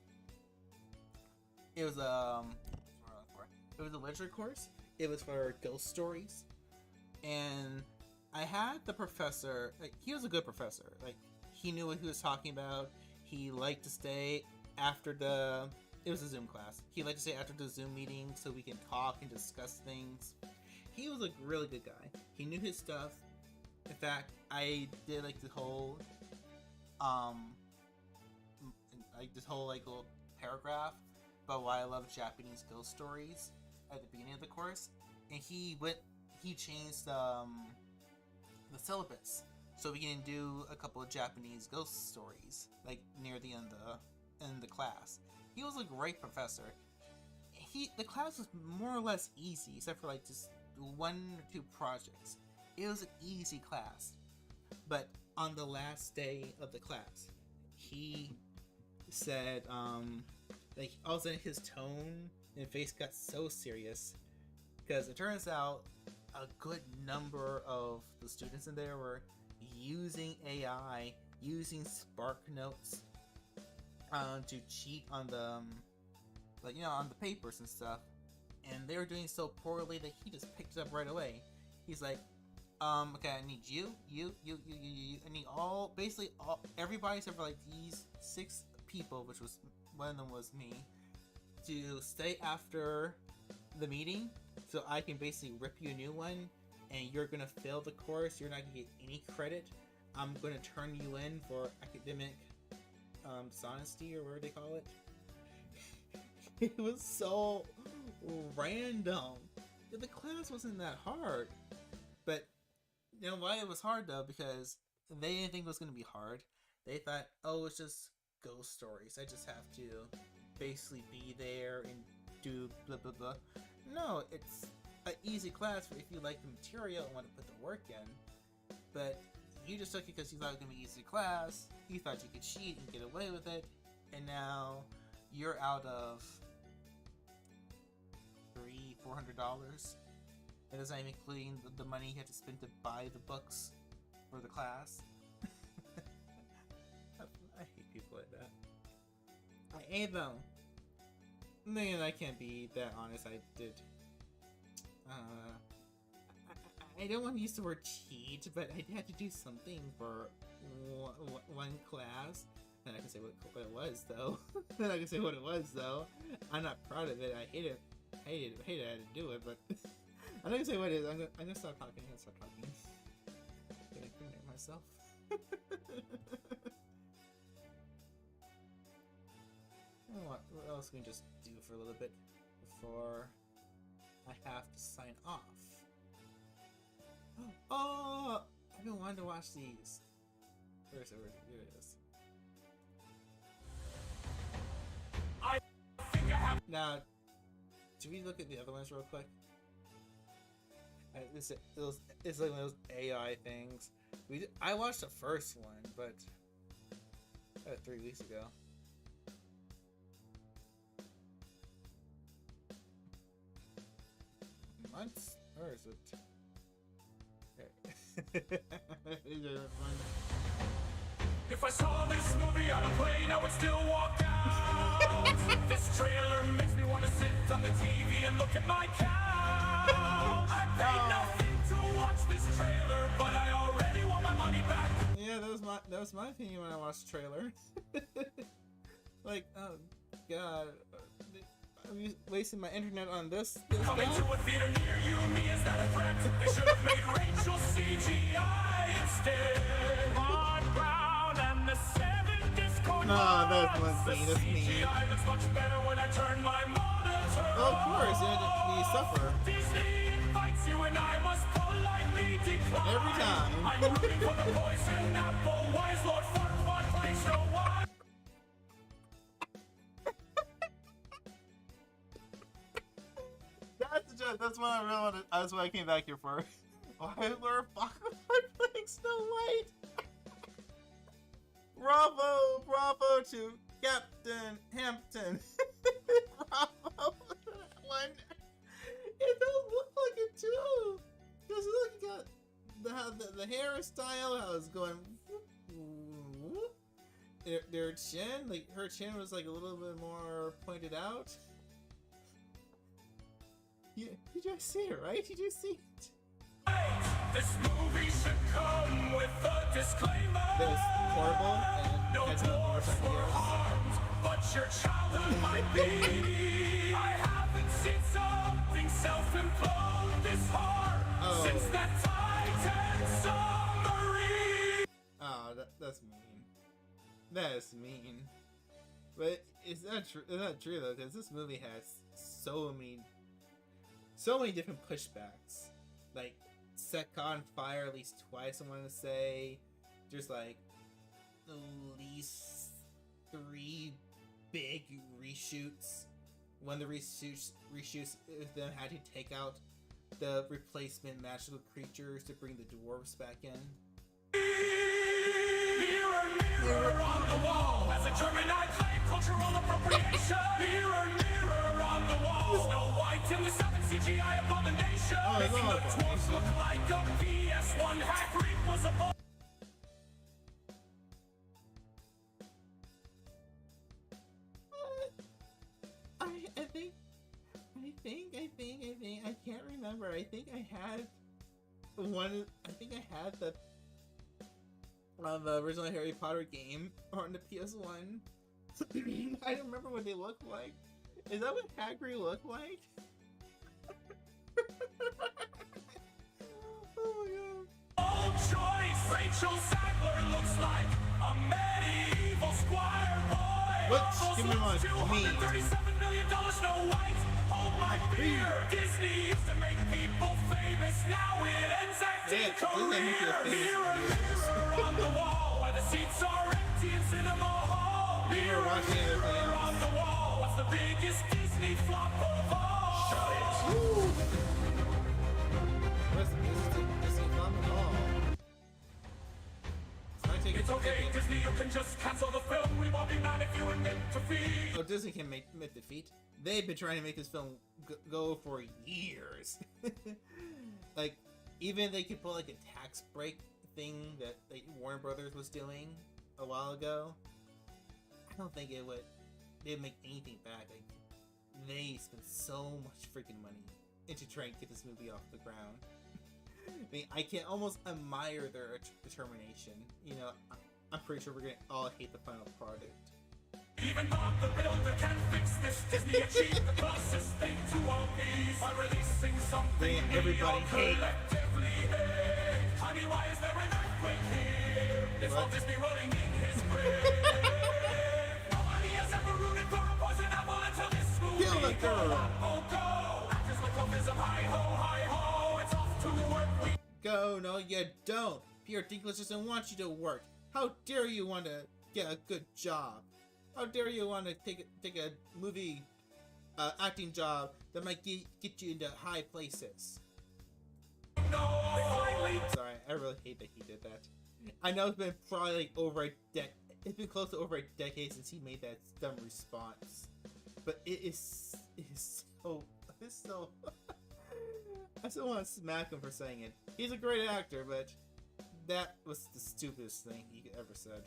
literature course. It was for ghost stories, and I had the professor. Like, he was a good professor. Like, he knew what he was talking about. He liked to stay after the. It was a Zoom class. He liked to stay after the Zoom meeting so we can talk and discuss things. He was a really good guy. He knew his stuff. In fact, I did like the whole, little paragraph about why I love Japanese ghost stories at the beginning of the course, and he changed the syllabus so we can do a couple of Japanese ghost stories like near the end of the class. He was a great professor. The class was more or less easy except for like just 1 or 2 projects. It was an easy class, but on the last day of the class, he said, like, all of a sudden his tone and face got so serious because it turns out a good number of the students in there were using AI, using Spark Notes, to cheat on the, on the papers and stuff, and they were doing so poorly that he just picked it up right away. He's like, okay, I need you, I need everybody except for like these 6 people, which was, one of them was me, to stay after the meeting so I can basically rip you a new one, and you're gonna fail the course, you're not gonna get any credit. I'm gonna turn you in for academic dishonesty, or whatever they call it. It was so random. The class wasn't that hard, but you know why it was hard though? Because they didn't think it was gonna be hard. They thought, oh, it's just ghost stories. I just have to basically be there and do blah blah blah. No, it's an easy class for if you like the material and want to put the work in. But you just took it because you thought it was gonna be an easy class. You thought you could cheat and get away with it, and now you're out of $300-400. And that's not even including the money you had to spend to buy the books for the class. I hate people like that. I hate them. Man, I can't be that honest. I did. I don't want to use the word cheat, but I had to do something for one class. And I can say what it was, though. I can say what it was, though. I'm not proud of it. I hate it. I hated I had to do it, but I'm not gonna say what it is. I'm gonna stop talking. I'm gonna incriminate myself. What else can we just do for a little bit before I have to sign off? Oh, I've been wanting to watch these. Where is it? Here it is. Now, should we look at the other ones real quick? It's like one of those AI things. I watched the first one, but 3 weeks ago. Months? Where is it? If I saw this movie on a plane, I would still walk out. This trailer makes me want to sit on the TV and look at my couch. I paid nothing to watch this trailer, but I already want my money back. Yeah, that was my opinion when I watched the trailer. Like, oh god, I'm wasting my internet on this Coming to a theater near you, me, is that a threat? They should have made Rachel CGI instead. Ron Brown and the 7 Discord. No, that's me. CGI looks much better when I turn my monitor. Oh, of course, you suffer. Disney invites you and I must politely decline. Every time. I'm rooting for the poison apple. Why is Lord Farquaad playing Snow White? That's what I really wanted. That's what I came back here for. Why is Laura Farquaad playing Snow White? Bravo to Captain Hampton. Bravo for that one. It does look like it too. Does it look like the hairstyle, how it's going. Their chin, like her chin was like a little bit more pointed out. You just see it, right? You just see it. This movie should come with a disclaimer. That was horrible and No had to dwarfs were harmed, but your childhood might be. I haven't seen something self-implode this hard since that Titan submarine. Oh, that's mean. That is mean. But it's not true. It's not true though, because this movie has so many different pushbacks. Like, set on fire at least twice, I want to say. There's like at least 3 big reshoots. One of the reshoots them had to take out the replacement magical creatures to bring the dwarves back in. Mirror, mirror on the wall. As a German, I claim cultural appropriation. Mirror, mirror on the wall. Snow White in the 7th CGI abomination. Making the dwarves look like a PS1 hack reap was a ball. I can't remember. I think I had one. I think I had the original Harry Potter game on the PS1. I don't remember what they look like. Is that what Hagrid looked like? Oh my god. Old choice. Rachel Sackler looks like a medieval squire boy. What? Give me one. Me. $237 million Snow White. Hold my beer. Disney used to make people famous. Now it ends acting career. Mirror, mirror on the wall. Where the seats are empty in cinema hall. Mirror, mirror on the wall. What's the biggest Disney flop of all? Shut it. What's the Disney flop of all? It's okay, Disney, you can just cancel the film. We won't be mad if you admit defeat. Oh, Disney can admit defeat. They've been trying to make this film go for years. Like, even they could put like a tax break thing that like Warner Brothers was doing a while ago. I don't think they'd make anything back. Like, they spent so much freaking money into trying to get this movie off the ground. I mean, I can almost admire their determination. You know, I'm pretty sure we're gonna all hate the final product. Even Bob the Builder can fix this. Disney achieved the closest thing to One Piece by releasing something everybody hate. Collectively hate. I mean, why is there an earthquake here? It's all Disney rolling in his grave. Nobody has ever rooted for a poison apple until this movie. Kill the girl. Go. Actors like Ophism, hi ho, hi ho. It's off to work. Go, no, you don't. Peter Dinklage doesn't want you to work. How dare you want to get a good job? How dare you want to take a movie acting job that might get you into high places? Sorry, I really hate that he did that. I know it's been probably like it's been close to over a decade since he made that dumb response, but it's so I still want to smack him for saying it. He's a great actor, but that was the stupidest thing he ever said.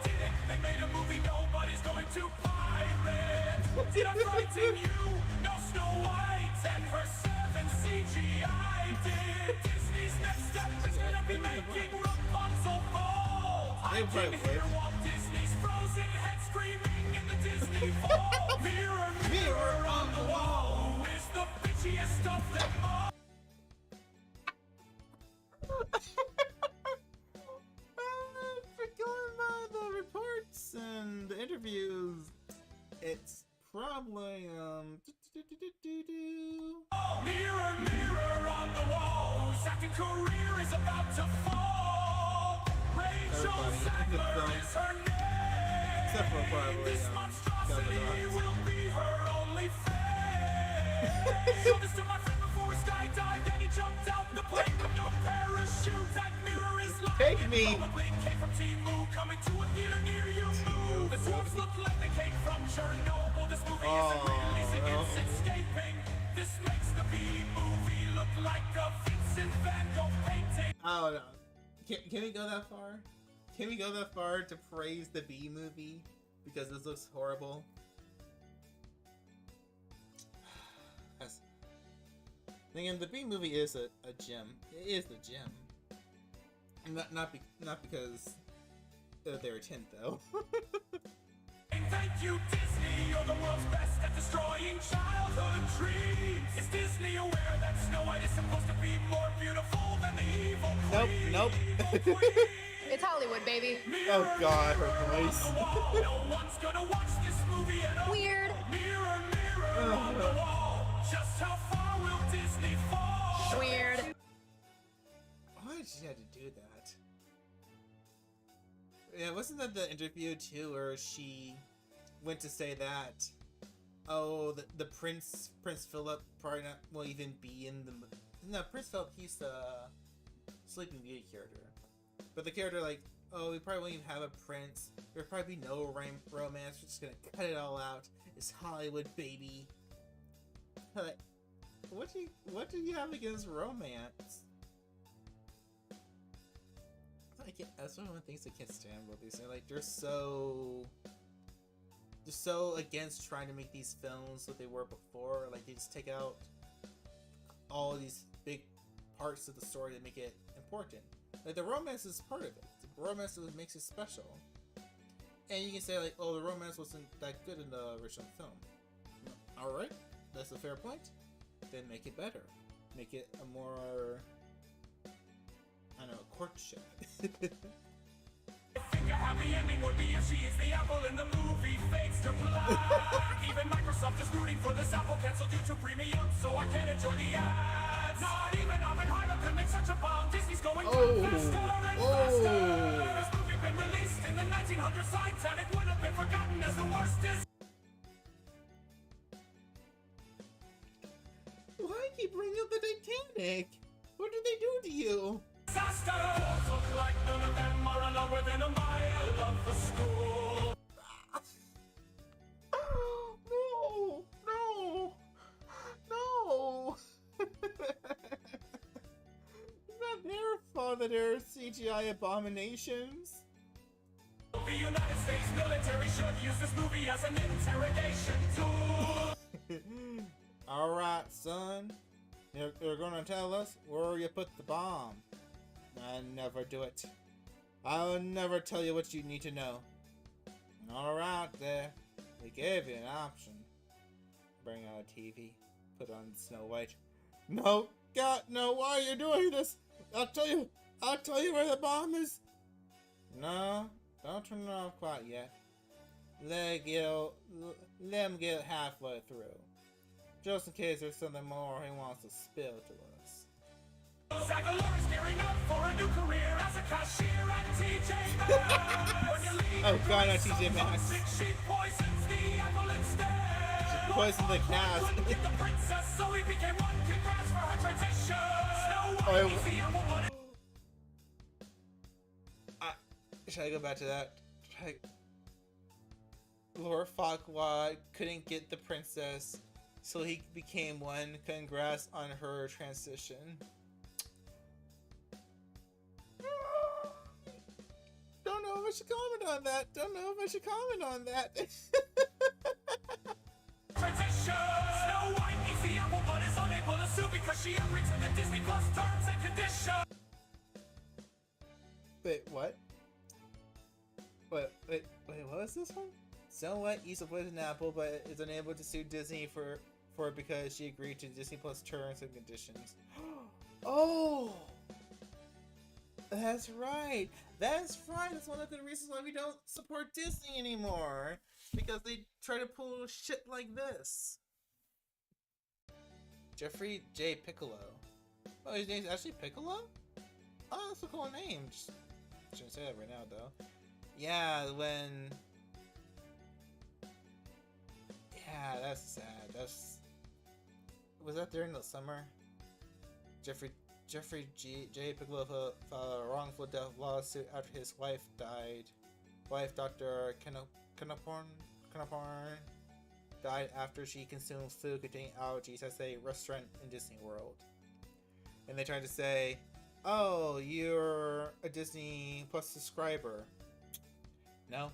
They made a movie nobody's going to pirate. Did I frighten you? No Snow White and her 7 CGI did. Disney's next step is gonna be making Rapunzel fall. I can hear Walt Disney's frozen head screaming in the Disney fall. Mirror, mirror on the wall. Who is the bitchiest of them all? For going by the reports and the interviews, it's probably Mirror, mirror on the wall, whose acting career is about to fall. Rachel Sackler is her name. Except for probably This monstrosity will be her only fame. Showed this to my friend before we skydived, and he jumped out the plane with no parachute. That mirror is like Take me. Probably came from Temu, coming to a theater near you. The dwarves look like they came from Chernobyl. This movie isn't releasing, it's escaping. This makes the B movie look like a Vincent Van Gogh painting. I don't know. can we go that far? Can we go that far to praise the B movie because this looks horrible? Again, the B movie is a gem. It is the gem. Not because they're a tint though. Thank you, Disney. You're the world's best at destroying childhood dreams. Is Disney aware that Snow White is supposed to be more beautiful than the evil queen? Nope. It's Hollywood, baby. Oh God, her voice. No one's gonna watch this movie at all. Weird. Mirror, mirror on the wall. Just how far will Disney fall? Weird. Why did she have to do that? Yeah, wasn't that the interview too, where she went to say that, oh, the Prince Philip probably not will even be in the. No, Prince Philip, he's the Sleeping Beauty character, but the character like, oh, we probably won't even have a prince. There'll probably be no romance. We're just gonna cut it all out. It's Hollywood, baby. Like, what do you have against romance? That's one of the things I can't stand about these. They're so against trying to make these films what they were before. Like, they just take out all these big parts of the story that make it important. Like, the romance is part of it. The romance is what makes it special. And you can say like, oh, the romance wasn't that good in the original film. Alright, that's a fair point. Then make it better. Make it a more, I don't know, courtship. I think a happy ending would be if she is the apple in the movie fades to black. Even Microsoft is rooting for this Apple cancel due to premium, so I can't enjoy the ads. Not even Oppenheimer could make such a bomb. Disney's going down faster and faster. This movie been released in the 1900s sites, and it would have been forgotten as the worst is. Why keep bringing up the Titanic? What did they do to you? Disaster! Look like none of them are allowed within a mile of the school. No! It's not their fault that they're CGI abominations. The United States military should use this movie as an interrogation tool. Alright, son. You're gonna tell us where you put the bomb. I never do it. I'll never tell you what you need to know. Alright there. We gave you an option. Bring out a TV. Put on Snow White. No! God, no, why are you doing this? I'll tell you where the bomb is. No, don't turn it off quite yet. Let him get halfway through. Just in case there's something more he wants to spill to us. Zagalor is gearing up for a new career as a cashier at TJ Maxx. Oh god, not TJ Maxx. She poisons the apple instead. She poisoned the cast. Couldn't get the princess, so he became one. Congrats for her transition. Snow White, Oh, he's the apple one. Should I go back to that? Lord Farquaad couldn't get the princess, so he became one. Congrats on her transition. Don't know if I should comment on that. Transition. Snow White eats the apple but is unable to sue because she agreed to the Disney Plus terms and conditions. Wait, what? Wait, what was this one? Snow White eats a poison apple but is unable to sue Disney for it because she agreed to Disney Plus terms and conditions. Oh! That's right! That's one of the reasons why we don't support Disney anymore. Because they try to pull shit like this. Jeffrey J. Piccolo. Oh, his name's actually Piccolo? Oh, that's a cool name. Shouldn't say that right now, though. Yeah, Yeah, that's sad. Was that during the summer? Jeffrey J. Piccolo filed a wrongful death lawsuit after his wife died. Dr. Kanaporn died after she consumed food containing algae at a restaurant in Disney World. And they tried to say, Oh, you're a Disney Plus subscriber. No?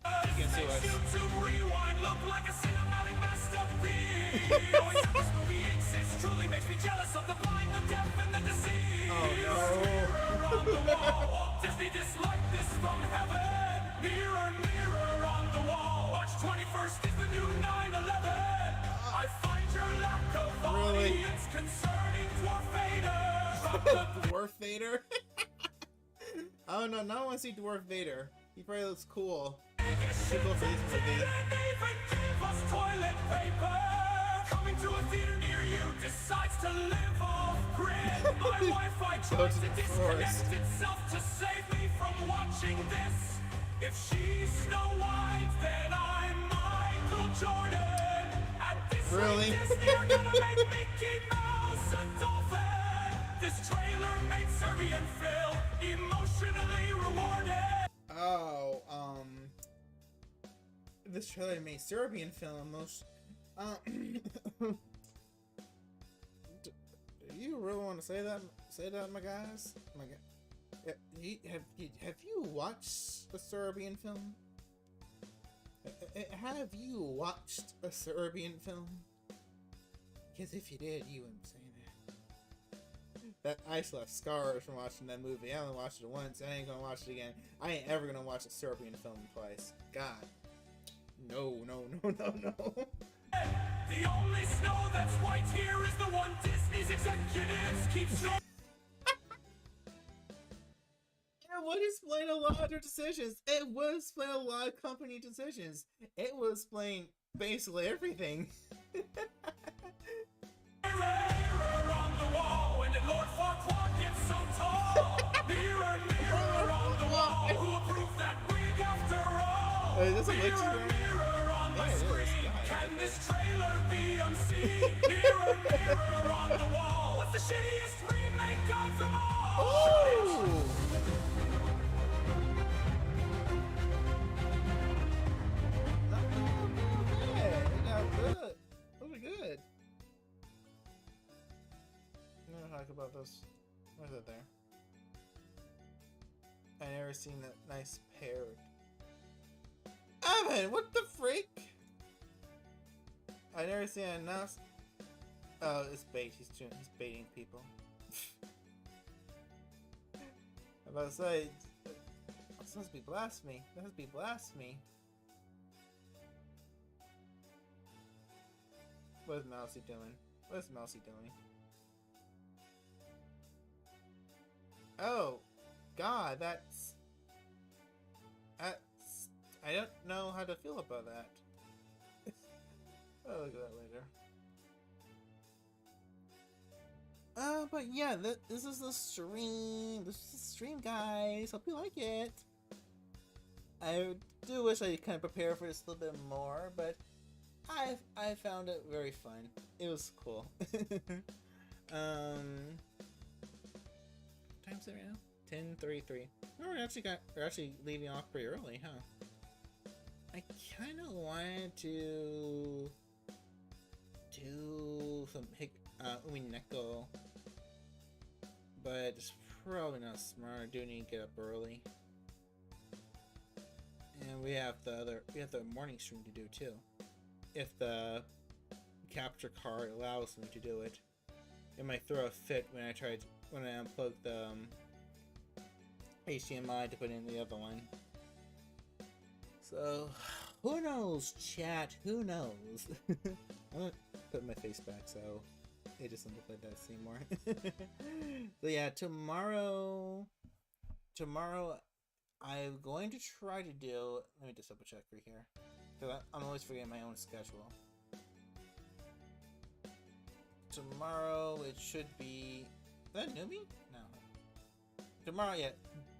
You can sue us. YouTube rewind look like a cinematic masterpiece. Always have this movie exists, truly makes me jealous of the blind, the deaf, and the deceased. Oh no. Mirror on the wall, Disney dislike this from heaven. Mirror, mirror on the wall, March 21st is the new 9/11. I find your lack of Really? audience concerning Dwarf Vader. Dwarf Vader? Oh no, no one wants to see Dwarf Vader. He probably looks cool. People for this movie. Even give us toilet paper. Coming to a theater near you decides to live off grid. My Wi-Fi tries to disconnect itself to save me from watching this. If she's Snow White, then I'm Michael Jordan. At this Really? rate, Disney are gonna make Mickey Mouse a dolphin. This trailer made Serbian Phil emotionally rewarded. Oh, this trailer made Serbian film most. Do you really want to say that? Say that, my guys? My God. Have you watched a Serbian film? Have you watched a Serbian film? Because if you did, you wouldn't be saying that. I still have scars from watching that movie. I only watched it once. I ain't gonna watch it again. I ain't ever gonna watch a Serbian film twice. God. No, no, no, no, no. The only snow that's white here is the one Disney's executives keep showing. Yeah, what explain a lot of their decisions? It would explain a lot of company decisions. It would explain basically everything. Mirror on the wall, when did Lord Farquaad get so tall? Mirror, mirror on the wall, who approved that wig after all? Is this a glitch Mirror, screen? mirror on my Yeah, it is. screen, God. can this trailer be unseen? Mirror, mirror on the wall, what's the shittiest remake of them all? Ooh. Good. Those are good. I'm gonna talk about this. Where's it there? I never seen that nice parrot. Evan, what the freak? I never seen a nice. Oh, it's bait. He's baiting people. I'm about to say, that's supposed to be blasphemy. That has to be blasphemy. What is Mousy doing? What is Mousy doing? Oh, God, that's... I don't know how to feel about that. I'll look at that later. But yeah, this is the stream. This is the stream, guys. Hope you like it. I do wish I could kind of prepare for this a little bit more, but I found it very fun. It was cool. Time's it right now? 10:33. We're actually leaving off pretty early, huh? I kind of wanted to do some Umineko, but it's probably not smart. I do need to get up early, and we have the morning stream to do too. If the capture card allows me to do it, it might throw a fit when I unplug the HDMI to put in the other one. So, who knows, chat? Who knows? I'm gonna put my face back so it doesn't look like that anymore. So yeah, tomorrow I'm going to try to do. Let me just double check right here, because I'm always forgetting my own schedule. Tomorrow it should be. Is that Numi? No. Tomorrow, yeah,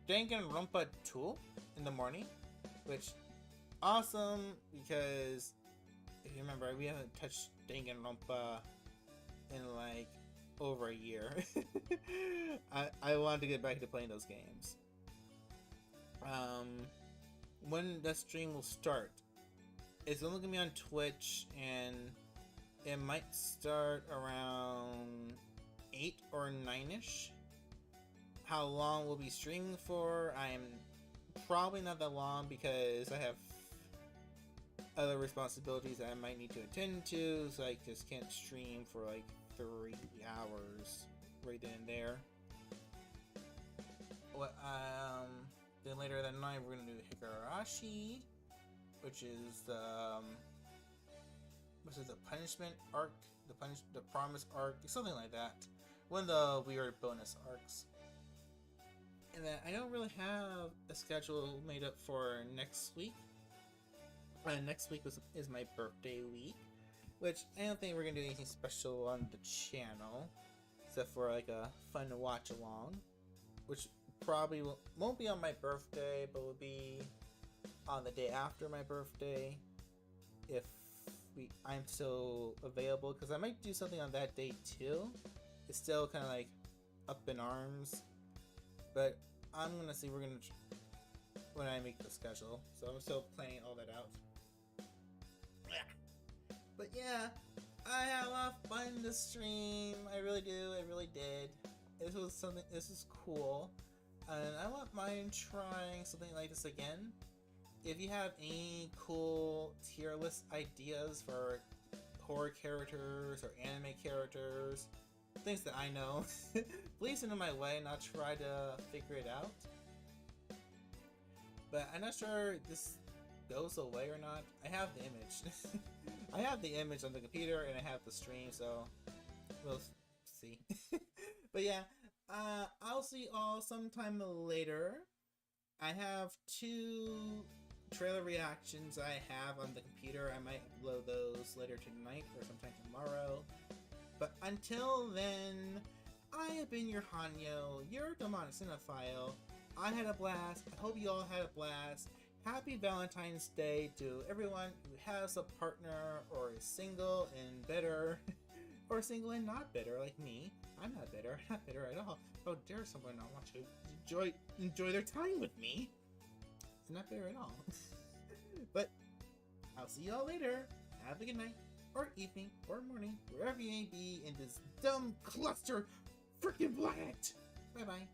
Danganronpa 2 in the morning, which awesome, because if you remember, we haven't touched Danganronpa in like over a year. I wanted to get back to playing those games. When the stream will start, it's only gonna be on Twitch, and it might start around 8 or 9ish. how long we'll be streaming for. I'm probably not that long because I have other responsibilities that I might need to attend to, so I just can't stream for like 3 hours right then and there. What then later that night we're gonna do Higurashi, which is the punishment arc, the promise arc, something like that. One of the weird bonus arcs. And then I don't really have a schedule made up for next week. Next week is my birthday week, which I don't think we're gonna do anything special on the channel, except for like a fun watch along, which probably won't be on my birthday, but will be on the day after my birthday, if I'm still available, because I might do something on that day too. It's still kind of like up in arms, but I'm gonna see. We're gonna when I make the schedule, so I'm still planning all that out. But yeah, I had a lot of fun this stream. I really do. I really did. This was cool, and I wouldn't mind trying something like this again. If you have any cool tier list ideas for horror characters or anime characters, things that I know, please send them my way and I'll try to figure it out. But I'm not sure this goes away or not. I have the image. I have the image on the computer and I have the stream, so we'll see. But yeah, I'll see you all sometime later. I have 2 trailer reactions I have on the computer. I might upload those later tonight or sometime tomorrow. But until then, I have been your Hanyo, your demonic cinephile. I had a blast. I hope you all had a blast. Happy Valentine's Day to everyone who has a partner or is single and bitter, or single and not bitter like me. I'm not bitter. I'm not bitter at all. How dare someone not want to enjoy their time with me? I'm not bitter at all. But I'll see y'all later. Have a good night, or evening, or morning, wherever you may be in this dumb cluster freaking planet. Bye bye.